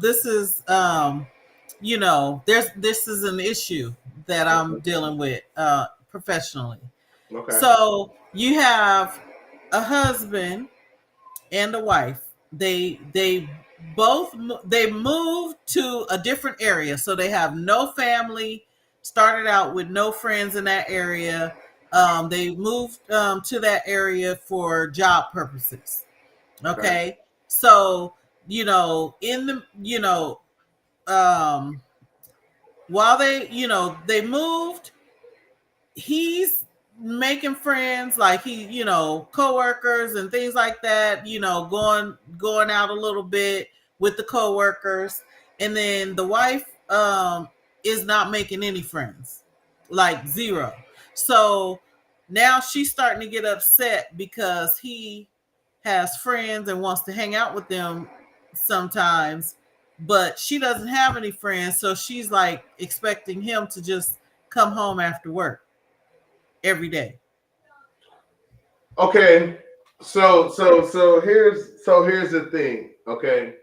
this is you know, this is an issue that I'm dealing with professionally. Okay. So you have a husband and a wife. They both they moved to a different area, so they have no family. Started out with no friends in that area. They moved to that area for job purposes. Okay, so in the while they moved, he's making friends, like coworkers and things like that, going out a little bit with the coworkers. And then the wife is not making any friends, like zero. So now she's starting to get upset because he has friends and wants to hang out with them sometimes, but she doesn't have any friends, so she's like expecting him to just come home after work every day. Okay, so here's the thing. Okay,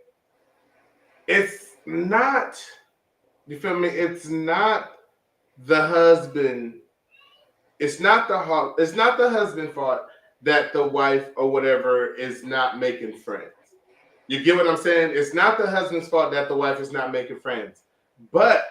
it's not. You feel me? It's not the husband. It's not the husband fault that the wife or whatever is not making friends. You get what I'm saying? It's not the husband's fault that the wife is not making friends. But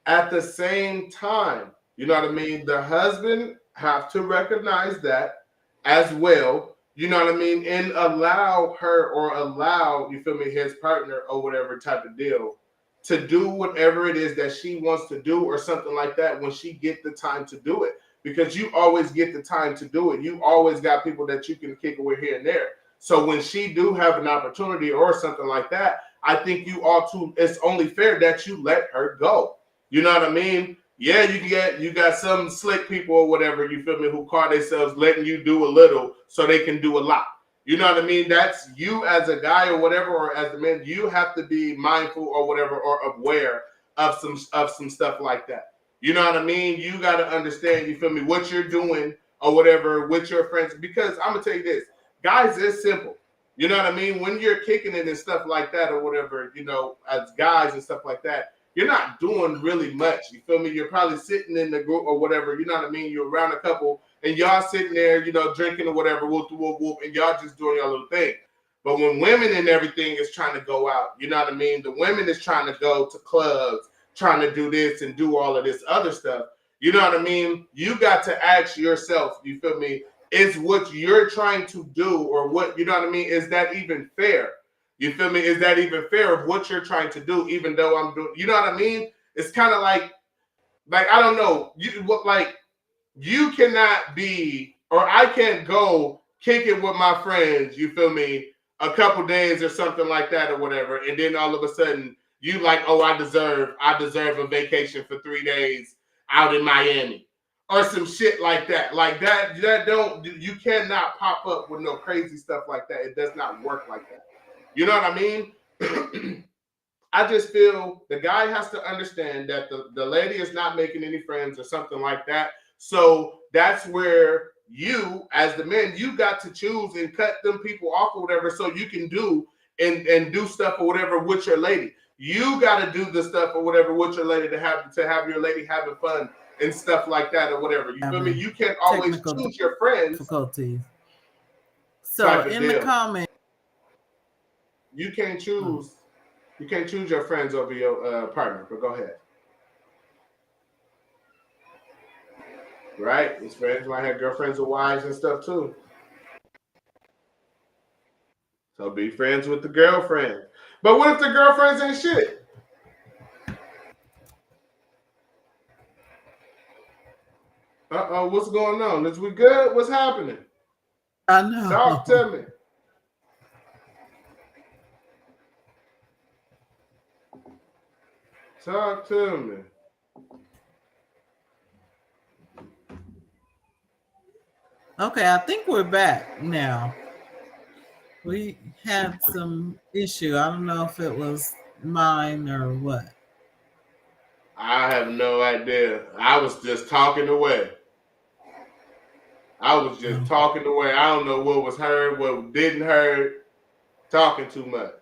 at the same time, you know what I mean? The husband have to recognize that as well, you know what I mean? And allow her or allow, you feel me, his partner or whatever type of deal to do whatever it is that she wants to do or something like that when she get the time to do it. Because you always get the time to do it. You always got people that you can kick away here and there. So when she do have an opportunity or something like that, I think it's only fair that you let her go. You know what I mean? Yeah, you got some slick people or whatever, you feel me, who call themselves letting you do a little so they can do a lot. You know what I mean? That's you as a guy or whatever, or as a man, you have to be mindful or whatever, or aware of some stuff like that. You know what I mean? You got to understand, you feel me, what you're doing or whatever with your friends. Because I'm going to tell you this, guys, it's simple. You know what I mean? When you're kicking it and stuff like that or whatever, as guys and stuff like that, you're not doing really much. You feel me? You're probably sitting in the group or whatever. You know what I mean? You're around a couple and y'all sitting there, drinking or whatever, whoop, whoop, whoop, and y'all just doing your little thing. But when women and everything is trying to go out, you know what I mean? The women is trying to go to clubs, trying to do this and do all of this other stuff. You know what I mean? You got to ask yourself, you feel me? Is what you're trying to do or what, you know what I mean? Is that even fair? You feel me? Is that even fair of what you're trying to do, even though I'm doing, you know what I mean? It's kind of like, I don't know. You cannot be, or I can't go kick it with my friends, you feel me, a couple days or something like that or whatever. And then all of a sudden you like, oh, I deserve a vacation for 3 days out in Miami or some shit like that. Like that you cannot pop up with no crazy stuff like that. It does not work like that. You know what I mean? I just feel the guy has to understand that the lady is not making any friends or something like that. So that's where you, as the man, you got to choose and cut them people off or whatever so you can do and do stuff or whatever with your lady. You got to do the stuff or whatever with your lady to have your lady having fun and stuff like that or whatever. You feel me? You can't always choose your friends. Difficulties. So in the comment, you can't choose. You can't choose your friends over your partner. But go ahead. Right? His friends might have girlfriends or wives and stuff too. So be friends with the girlfriend. But what if the girlfriends ain't shit? Uh-oh, what's going on? Is we good? What's happening? I know. Talk to me. Talk to me. Okay, I think we're back now. We had some issue. I don't know if it was mine or what. I have no idea. I was just talking away. I don't know what was heard, what didn't heard. Talking too much.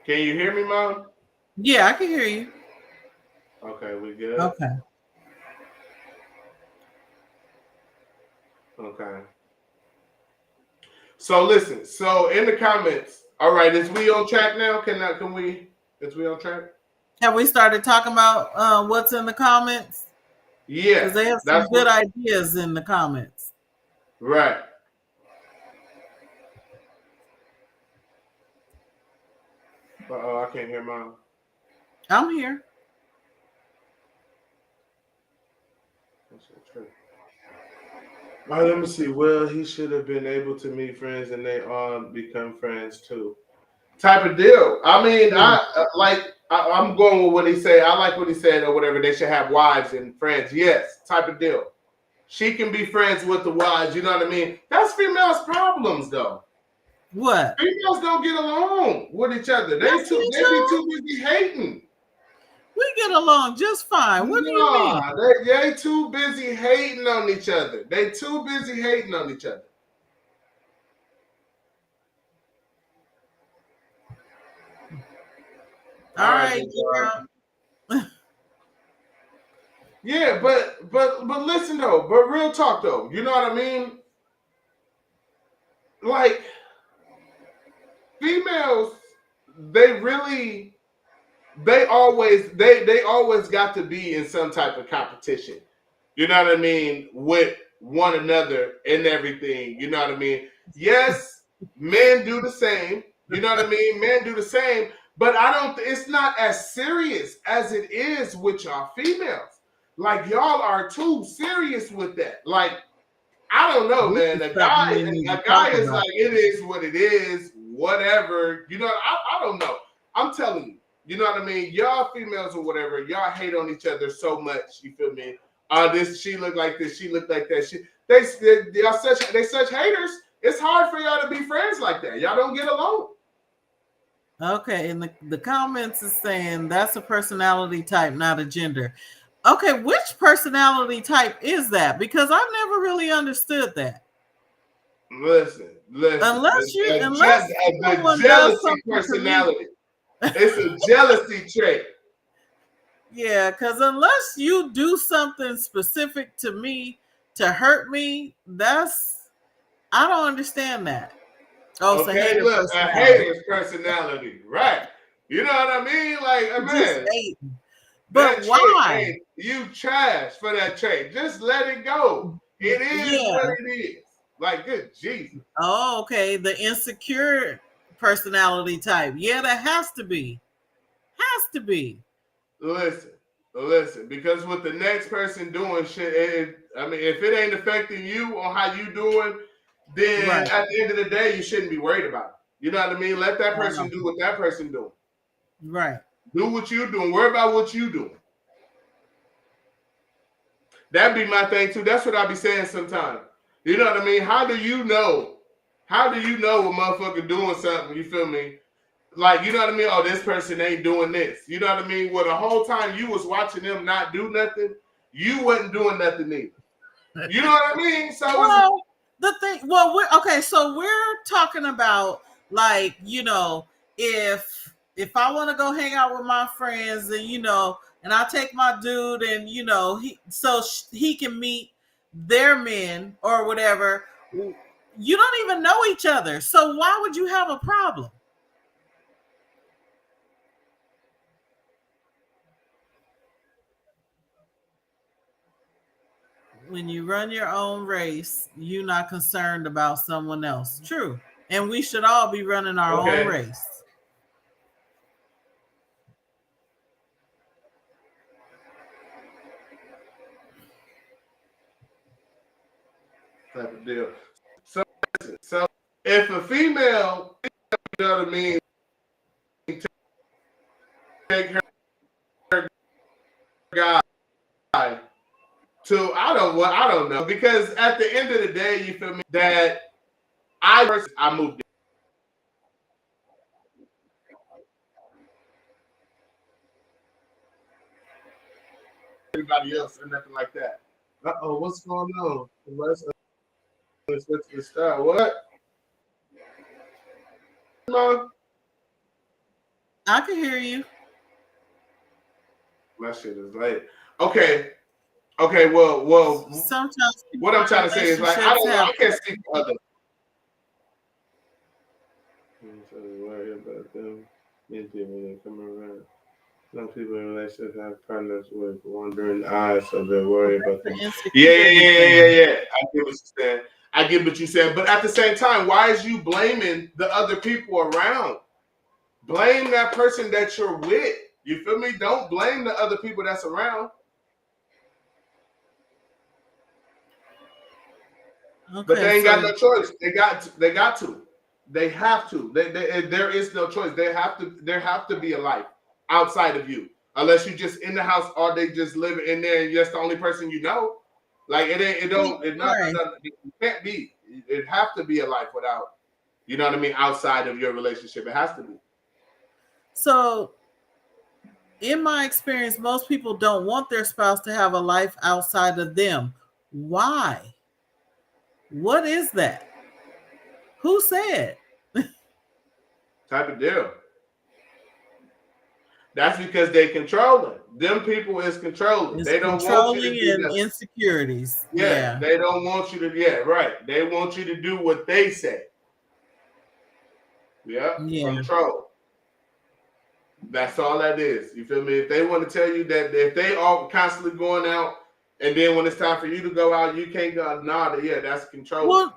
Can you hear me, Mom? Yeah, I can hear you. Okay, we good? Okay. Okay. So listen. So in the comments, all right, is we on track now? Is we on track? Have we started talking about what's in the comments? Yeah. Because they have some good ideas in the comments. Right. I can't hear mine. I'm here. All right, let me see. Well, he should have been able to meet friends and they become friends too. Type of deal. I mean, I'm going with what he said. I like what he said or whatever. They should have wives and friends. Yes, type of deal. She can be friends with the wives. You know what I mean? That's females' problems, though. What? Females don't get along with each other. They be too busy hating. We get along just fine. What do you mean? They too busy hating on each other. They too busy hating on each other. All right. Yeah, but listen though, but real talk though, you know what I mean? Like females, they always got to be in some type of competition. You know what I mean? With one another and everything. You know what I mean? Yes, men do the same. You know what I mean? Men do the same, but it's not as serious as it is with y'all females. Like y'all are too serious with that. Like, I don't know, man. A guy is like, it is what it is, whatever. You know, I don't know. I'm telling you, you know what I mean? Y'all females or whatever, y'all hate on each other so much. You feel me? She look like this, she look like that. They such haters. It's hard for y'all to be friends like that. Y'all don't get along. Okay, and the comments is saying that's a personality type, not a gender. Okay, which personality type is that? Because I've never really understood that. Listen. Unless the jealousy personality. It's a jealousy trait. Yeah, because unless you do something specific to me to hurt me, I don't understand that. Oh, okay, look, a hater's personality, right? You know what I mean? Like, man, but why? Trait, you trash for that trait. Just let it go. It is what it is. Like, good Jesus. Oh, okay. The insecure personality type. Yeah, that has to be. Has to be. Listen, because with the next person doing shit, if it ain't affecting you or how you doing, then at the end of the day, you shouldn't be worried about it. You know what I mean? Let that person do what that person doing. Right. Do what you doing. Worry about what you doing. That'd be my thing too. That's what I be saying sometimes. You know what I mean? How do you know a motherfucker doing something? You feel me? Like, you know what I mean? Oh, this person ain't doing this. You know what I mean? Well, the whole time you was watching them not do nothing, you wasn't doing nothing either. You know what I mean? So so we're talking about, like, you know, if I want to go hang out with my friends and, you know, and I take my dude and, you know, he can meet their men or whatever, you don't even know each other. So why would you have a problem? When you run your own race, you're not concerned about someone else. True. And we should all be running our own race. Type of deal. So if a female, you know what I mean, take her guy to I don't know, because at the end of the day, you feel me, that I moved in. Anybody else or nothing like that. What's going on? Let's start. What? Mom? I can hear you. My shit is late. Okay. Okay, well. Sometimes what I'm trying to say is like I don't know. I can't speak for others. Worry about them. When they come around. Some people in relationships have partners with wandering eyes, so they worry about them. Yeah. I get what you're saying. I get what you're saying, but at the same time, why is you blaming the other people around? Blame that person that you're with. You feel me? Don't blame the other people that's around. Okay, but they ain't got no choice. They got to. They have to. There is no choice. There have to be a life outside of you, unless you just in the house all day, just living in there, and just the only person you know. Like it can't be. It have to be a life without, you know what I mean, outside of your relationship. It has to be. So, in my experience, most people don't want their spouse to have a life outside of them. Why? What is that? Who said? Type of deal. That's because they controlling. Them people is controlling. It's they don't want you to do and insecurities. Yeah, they don't want you to. Yeah, right. They want you to do what they say. Yeah. Control. That's all that is. You feel me? If they want to tell you that if they are constantly going out, and then when it's time for you to go out, you can't go. That's control.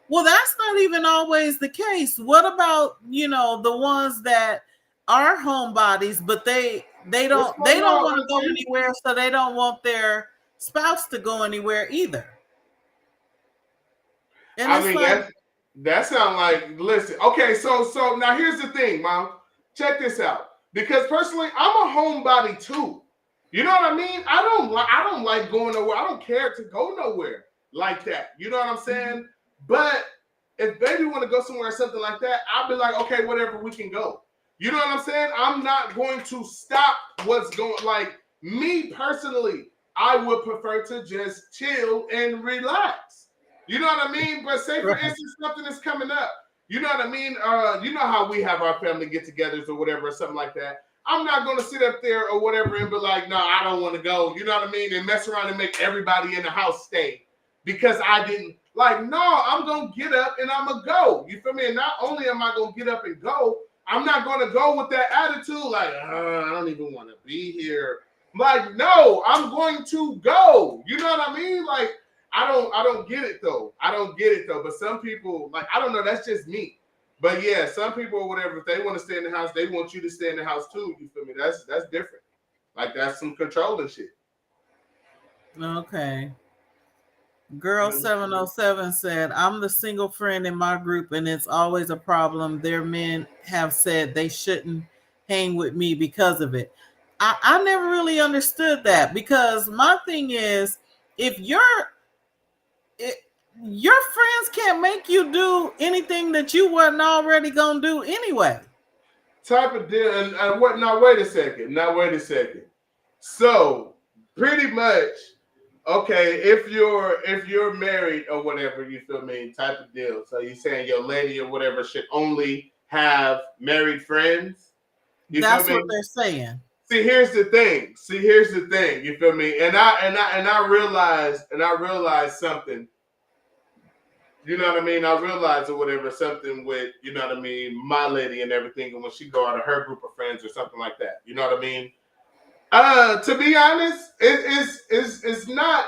Well, that's not even always the case. What about the ones that are homebodies, but they don't want to go anywhere, so they don't want their spouse to go anywhere either. And I mean that sounds like, listen. Okay, so now here's the thing, Mom. Check this out. Because personally, I'm a homebody too. You know what I mean? I don't like going nowhere. I don't care to go nowhere like that. You know what I'm saying? But if baby want to go somewhere or something like that, I'll be like, okay, whatever, we can go. You know what I'm saying? I'm not going to stop what's going. Like me personally, I would prefer to just chill and relax. You know what I mean? But say for instance, something is coming up. You know what I mean? You know how we have our family get-togethers or whatever, or something like that. I'm not going to sit up there or whatever and be like, no, I don't want to go. You know what I mean? And mess around and make everybody in the house stay because I didn't. Like, no, I'm going to get up and I'm going to go. You feel me? And not only am I going to get up and go, I'm not going to go with that attitude like, I don't even want to be here. Like, no, I'm going to go. You know what I mean? Like, I don't get it though. I don't get it though. But some people, like, I don't know. That's just me. But yeah, some people or whatever, if they want to stay in the house, they want you to stay in the house too. You feel me? That's different. Like, that's some controlling shit. Okay. Girl 707 said, I'm the single friend in my group and it's always a problem. Their men have said they shouldn't hang with me because of it. I never really understood that, because my thing is, if your friends can't make you do anything that you wasn't already gonna do anyway. Type of deal. And what? Now wait a second. So pretty much, okay, if you're married or whatever, you feel me, type of deal. So you're saying your lady or whatever should only have married friends? That's what they're saying. See, here's the thing. You feel me? And I realized something. You know what I mean? I realized or whatever, something with, you know what I mean, my lady and everything, and when she go out of her group of friends or something like that. You know what I mean? To be honest, it's not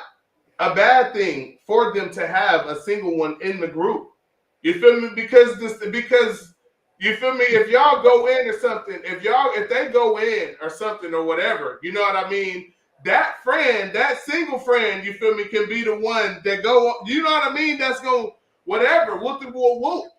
a bad thing for them to have a single one in the group. You feel me? Because you feel me? If y'all go in or something, if they go in or something or whatever, you know what I mean? That friend, that single friend, you feel me, can be the one that go, you know what I mean? That's going, whatever, whoop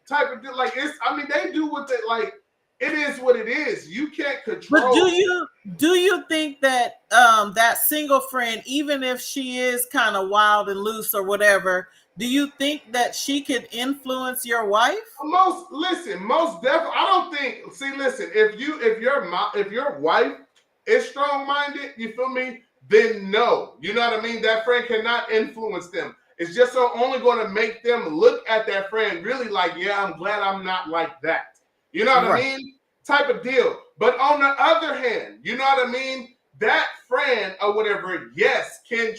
type of, like, it's, I mean, they do what they, like, it is what it is. You can't control. But do you think that that single friend, even if she is kind of wild and loose or whatever, do you think that she could influence your wife? Most definitely. I don't think. See, listen. If your wife is strong-minded, you feel me? Then no. You know what I mean? That friend cannot influence them. It's just only going to make them look at that friend really like, yeah, I'm glad I'm not like that. You know what I mean? Type of deal. But on the other hand, you know what I mean? that friend or whatever, yes, can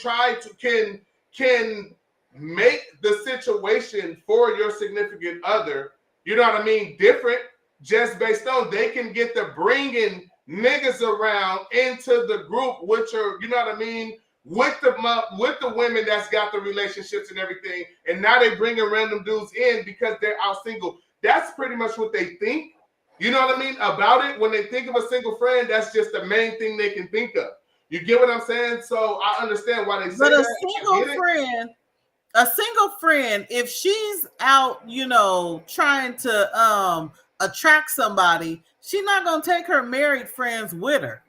make the situation for your significant other, you know what I mean, different, just based on they can get the bringing niggas around into the group, which are, you know what I mean, with the women that's got the relationships and everything, and now they bringing random dudes in because they're out single. That's pretty much what they think, you know what I mean, about it. When they think of a single friend, that's just the main thing they can think of. You get what I'm saying? So I understand why they say but that. A single friend, if she's out, you know, trying to attract somebody, she's not gonna take her married friends with her.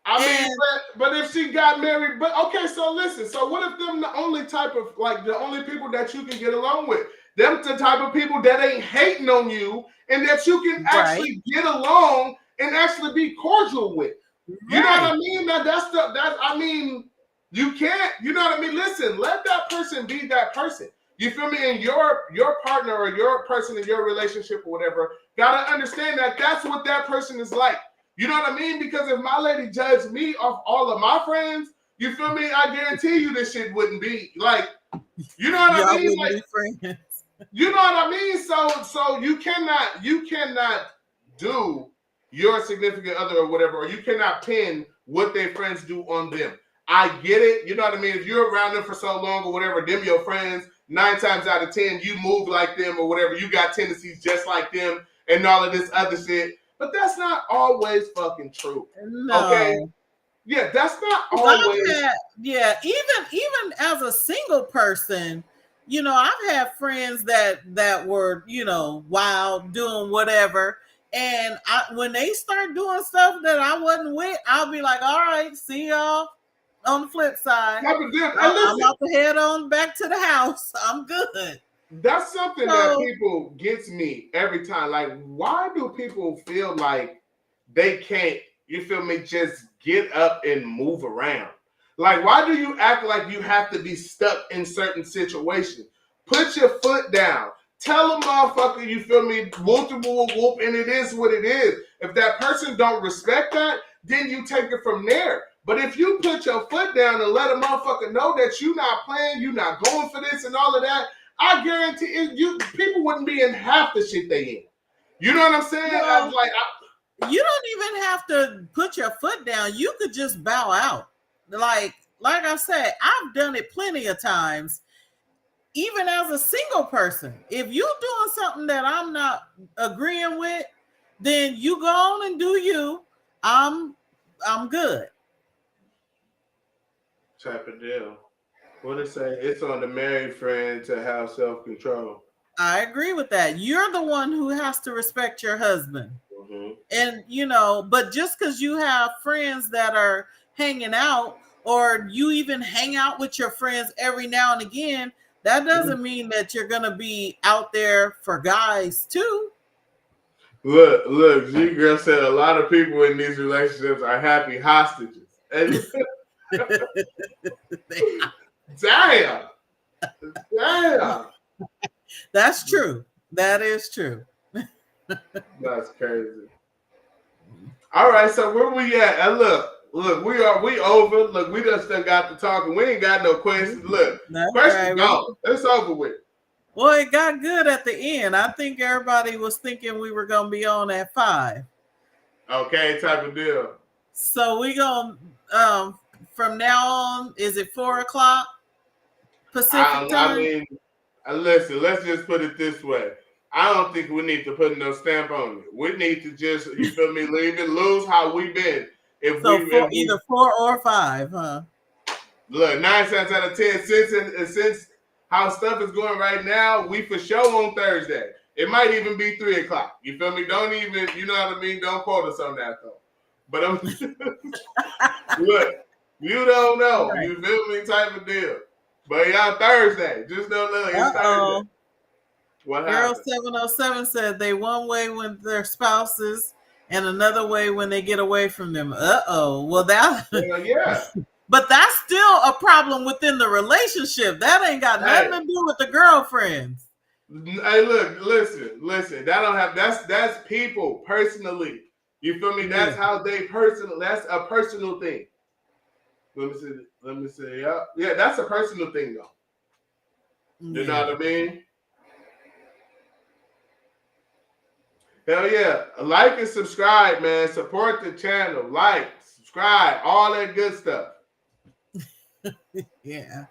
I mean, but if she got married, but okay, so listen, so what if them the only type of, like, the only people that you can get along with? Them the type of people that ain't hating on you and that you can actually get along and actually be cordial with. You know what I mean? I mean, you can't, you know what I mean? Listen, let that person be that person. You feel me? And your partner or your person in your relationship or whatever gotta understand that that's what that person is like. You know what I mean? Because if my lady judged me off all of my friends, you feel me? I guarantee you this shit wouldn't be like, you know what I mean? Like, you know what I mean? So you cannot do your significant other or whatever, or you cannot pin what their friends do on them. I get it. You know what I mean? If you're around them for so long or whatever, them your friends, 9 times out of 10, you move like them or whatever. You got tendencies just like them and all of this other shit. But that's not always fucking true. No. Okay? Yeah, that's not always. Even as a single person, you know, I've had friends that were, you know, wild, doing whatever. And when they start doing stuff that I wasn't with, I'll be like, all right, see y'all on the flip side. I'm about to head on back to the house. I'm good. That's something that people gets me every time. Like, why do people feel like they can't, you feel me, just get up and move around? Like, why do you act like you have to be stuck in certain situations? Put your foot down. Tell a motherfucker, you feel me, whoop, and it is what it is. If that person don't respect that, then you take it from there. But if you put your foot down and let a motherfucker know that you're not playing, you're not going for this and all of that, I guarantee people wouldn't be in half the shit they in. You know what I'm saying? Well, you don't even have to put your foot down. You could just bow out. Like I said, I've done it plenty of times. Even as a single person, if you're doing something that I'm not agreeing with, then you go on and do you. I'm good. Type of deal. What it say? It's on the married friend to have self-control. I agree with that. You're the one who has to respect your husband. Mm-hmm. And, you know, but just because you have friends that are hanging out, or you even hang out with your friends every now and again, that doesn't mean that you're going to be out there for guys too. Look, G-Girl said a lot of people in these relationships are happy hostages. And Damn. That's true. That is true. That's crazy. All right, so where we at? Look, we over. Look, we just done got to talking. We ain't got no questions. Look, questions gone. It's over with. Well, it got good at the end. I think everybody was thinking we were gonna be on at 5. Okay, type of deal. So we gonna from now on, is it 4:00 Pacific time? I mean, listen, let's just put it this way. I don't think we need to put no stamp on it. We need to just, you feel me, leave it loose how we been. Either 4 or 5, huh? Look, 9 times out of 10, since how stuff is going right now, we for sure on Thursday. It might even be 3:00. You feel me? Don't even, you know what I mean? Don't quote us on that though. But look, you don't know. Right. You feel me? Type of deal. But y'all Thursday. Just don't know. It's Thursday. What happened? Girl 707 said they one way when their spouses and another way when they get away from them. Well, yeah. But that's still a problem within the relationship. That ain't got nothing to do with the girlfriends. Hey, look, listen. That don't have that's people personally. You feel me? That's how they personal. That's a personal thing. Let me see. Yeah, that's a personal thing though. You know what I mean? Hell yeah. Like and subscribe, man. Support the channel. Like, subscribe, all that good stuff. Yeah.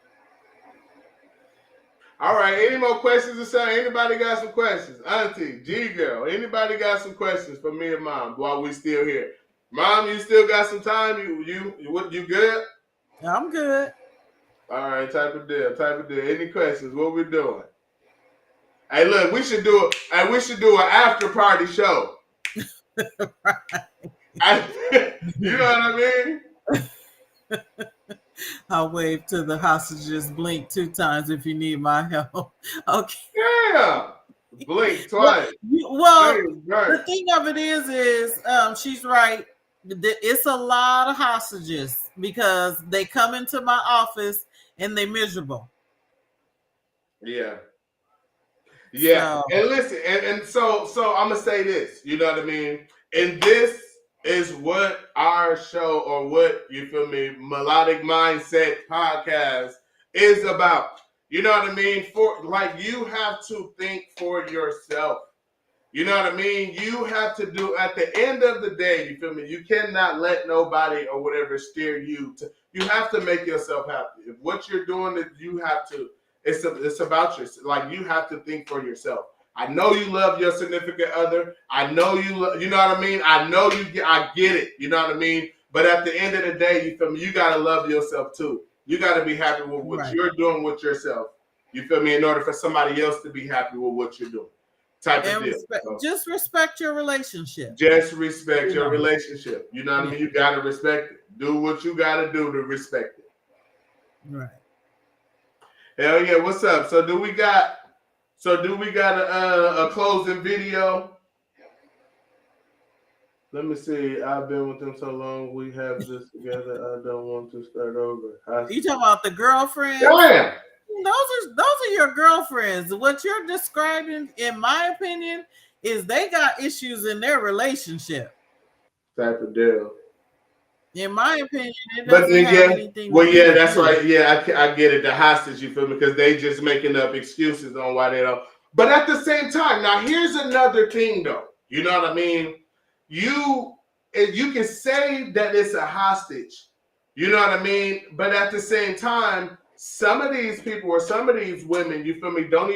All right. Any more questions or something? Anybody got some questions? Auntie, G-Girl, anybody got some questions for me and Mom while we still here? Mom, you still got some time? You good? I'm good. All right, type of deal. Any questions? What we doing? Hey, look, we should do an after party show. You know what I mean? I'll wave to the hostages, blink 2 times if you need my help. Okay. Yeah. Blink twice. Well, the thing of it is she's right. It's a lot of hostages because they come into my office and they miserable. Yeah. Yeah. So, and listen, and so I'm gonna say this, you know what I mean? And this is what our show, or what, you feel me, Melodic Mindset Podcast is about. You know what I mean? For like, you have to think for yourself. You know what I mean? You have to do, at the end of the day, you feel me? You cannot let nobody or whatever steer you to. You have to make yourself happy. If what you're doing, that you have to. It's about yourself. Like, you have to think for yourself. I know you love your significant other. I know you know what I mean? I know I get it. You know what I mean? But at the end of the day, you feel me? You got to love yourself too. You got to be happy with what you're doing with yourself. You feel me? In order for somebody else to be happy with what you're doing. Type of deal. Just respect your relationship. Just respect your relationship. You know what I mean? You got to respect it. Do what you got to do to respect it. Right. Hell yeah. What's up? So do we got a closing video? Let me see. I've been with them so long. We have this together. I don't want to start over. You talking about the girlfriend? Yeah. Those are your girlfriends. What you're describing, in my opinion, is they got issues in their relationship. Type of deal. In my opinion, it doesn't have anything. Well, yeah, that's right. Yeah, I get it. The hostage, you feel me? Because they just making up excuses on why they don't. But at the same time, now here's another thing, though. You know what I mean? You can say that it's a hostage. You know what I mean? But at the same time, some of these people or some of these women, you feel me, don't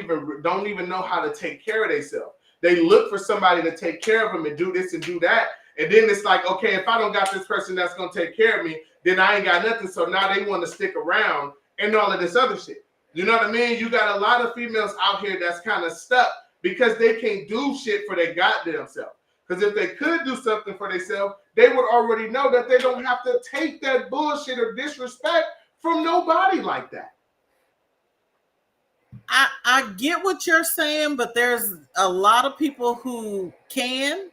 even know how to take care of themselves. They look for somebody to take care of them and do this and do that. And then it's like, okay, if I don't got this person that's going to take care of me, then I ain't got nothing. So now they want to stick around and all of this other shit. You know what I mean? You got a lot of females out here that's kind of stuck because they can't do shit for their goddamn self. Because if they could do something for themselves, they would already know that they don't have to take that bullshit or disrespect from nobody like that. I get what you're saying, but there's a lot of people who can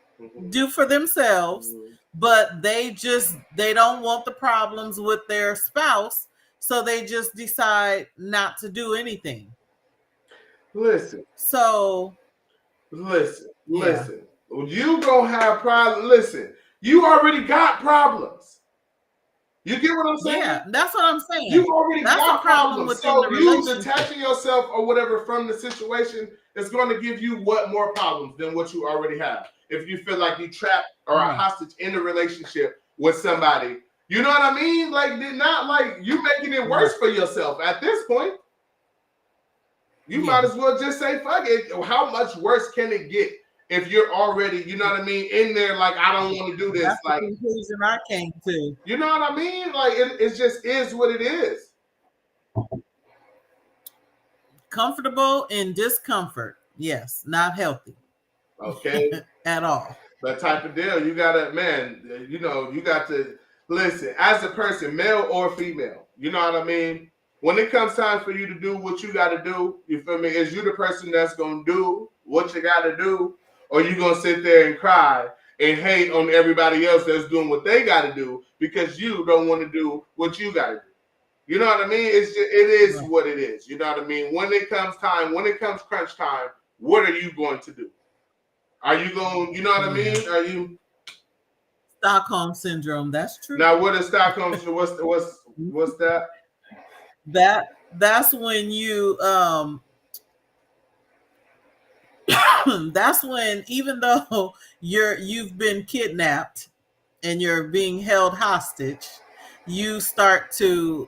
do for themselves, but they don't want the problems with their spouse, so they just decide not to do anything. Listen. You gonna have problems. Listen, you already got problems. You get what I'm saying? Yeah, that's what I'm saying. You already got problems. So you detaching yourself or whatever from the situation is going to give you more problems than what you already have. If you feel like you trapped or a hostage in a relationship with somebody, you know what I mean? Like, not like you making it worse for yourself at this point. You might as well just say, fuck it. How much worse can it get if you're already, you know what I mean, in there like, I don't want to do this. That's like the conclusion I came to. You know what I mean? Like, it just is what it is. Comfortable in discomfort. Yes, not healthy. Okay. At all. That type of deal. You got to, man, you got to listen, as a person, male or female, you know what I mean? When it comes time for you to do what you got to do, you feel me? Is you the person that's going to do what you got to do? Or you going to sit there and cry and hate on everybody else that's doing what they got to do because you don't want to do what you got to do? You know what I mean? It is what it is. You know what I mean? When it comes crunch time, what are you going to do? Are you going, you know what I mean? Stockholm syndrome. That's true. Now, what is Stockholm? What's that? That's when you that's when, even though you've been kidnapped and you're being held hostage, you start to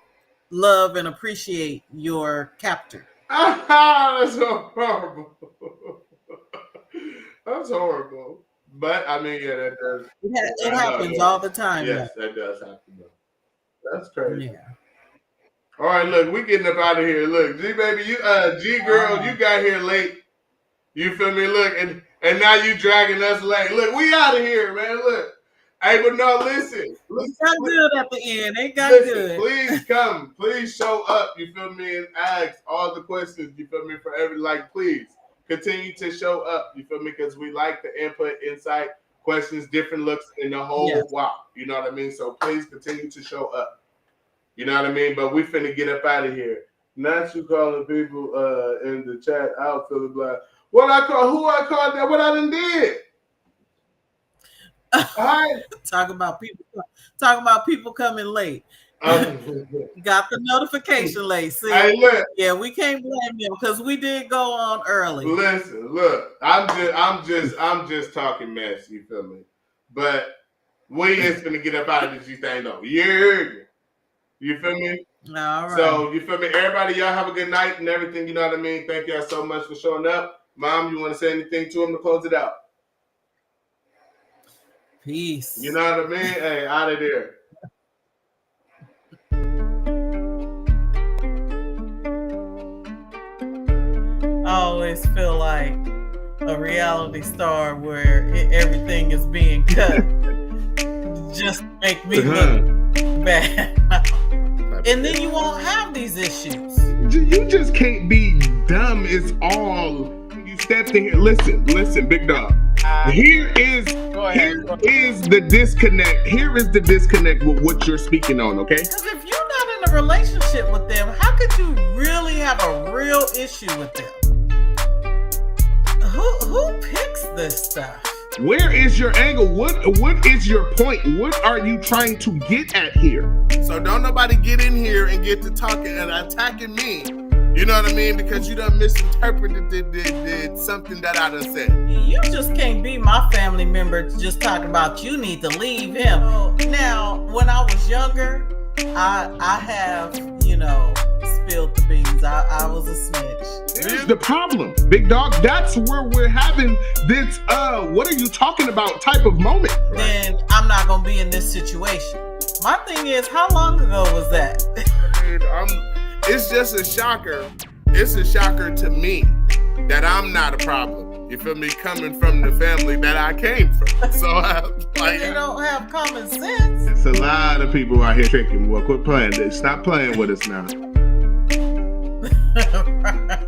love and appreciate your captor. That's so horrible. That's horrible. But I mean, yeah, that does. It happens all the time. Yes, that does happen. That's crazy. Yeah. All right, look, we getting up out of here. Look, G baby, G girl, you got here late. You feel me? Look, and now you dragging us late. Look, we out of here, man. Look. Hey, but no, listen. It got good at the end. It got good. Please come. Please show up. You feel me? And ask all the questions. You feel me? For every please continue to show up. You feel me? Because we like the input, insight, questions, different looks in the whole wow. You know what I mean? So please continue to show up. You know what I mean? But we finna get up out of here. Not you calling people in the chat out, Philly Black. Who I called that? What I done did? Right. Talking about people coming late. Got the notification late. See, hey, look. Yeah, we can't blame them because we did go on early. Listen, look, I'm just talking mess. You feel me? But we is gonna get up out of this thing though. You feel me? All right. So you feel me? Everybody, y'all have a good night and everything. You know what I mean? Thank y'all so much for showing up. Mom, you want to say anything to him to close it out? Peace. You know what I mean? Hey, out of there. I always feel like a reality star where everything is being cut just to make me look bad. And then you won't have these issues. You just can't be dumb. It's all you stepped in here. Listen, big dog. Here is the disconnect. Here is the disconnect with what you're speaking on, okay? Because if you're not in a relationship with them, how could you really have a real issue with them? Who picks this stuff? Where is your angle? What is your point? What are you trying to get at here? So don't nobody get in here and get to talking and attacking me. You know what I mean? Because you done misinterpreted something that I done said. You just can't be my family member to just talk about you need to leave him. Now, when I was younger, I have, spilled the beans. I was a snitch. Here's the problem, big dog. That's where we're having this, what are you talking about type of moment. Then I'm not going to be in this situation. My thing is, how long ago was that? It's just a shocker. It's a shocker to me that I'm not a problem. You feel me? Coming from the family that I came from. So they don't have common sense. It's a lot of people out here tricking. Well, quit playing. Stop playing with us now. Right.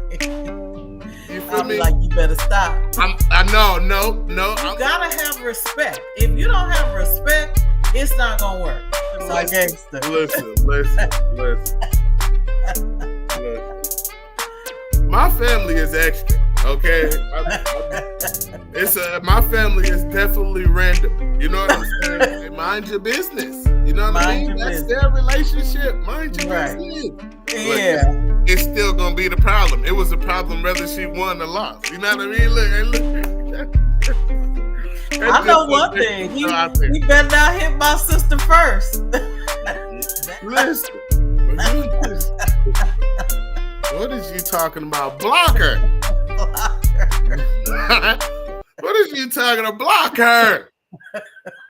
You feel me? Like, you better stop. No. You gotta have respect. If you don't have respect, it's not gonna work. It's like gangster. Listen. My family is extra, okay? My family is definitely random. You know what I'm saying? Mind your business. You know what I mean? That's their relationship. Mind your business. Yeah. It's still gonna be the problem. It was a problem whether she won or lost. You know what I mean? Look. I know one thing. He better not hit my sister first. Listen. What is you talking about? Block her. What is you talking about? Block her.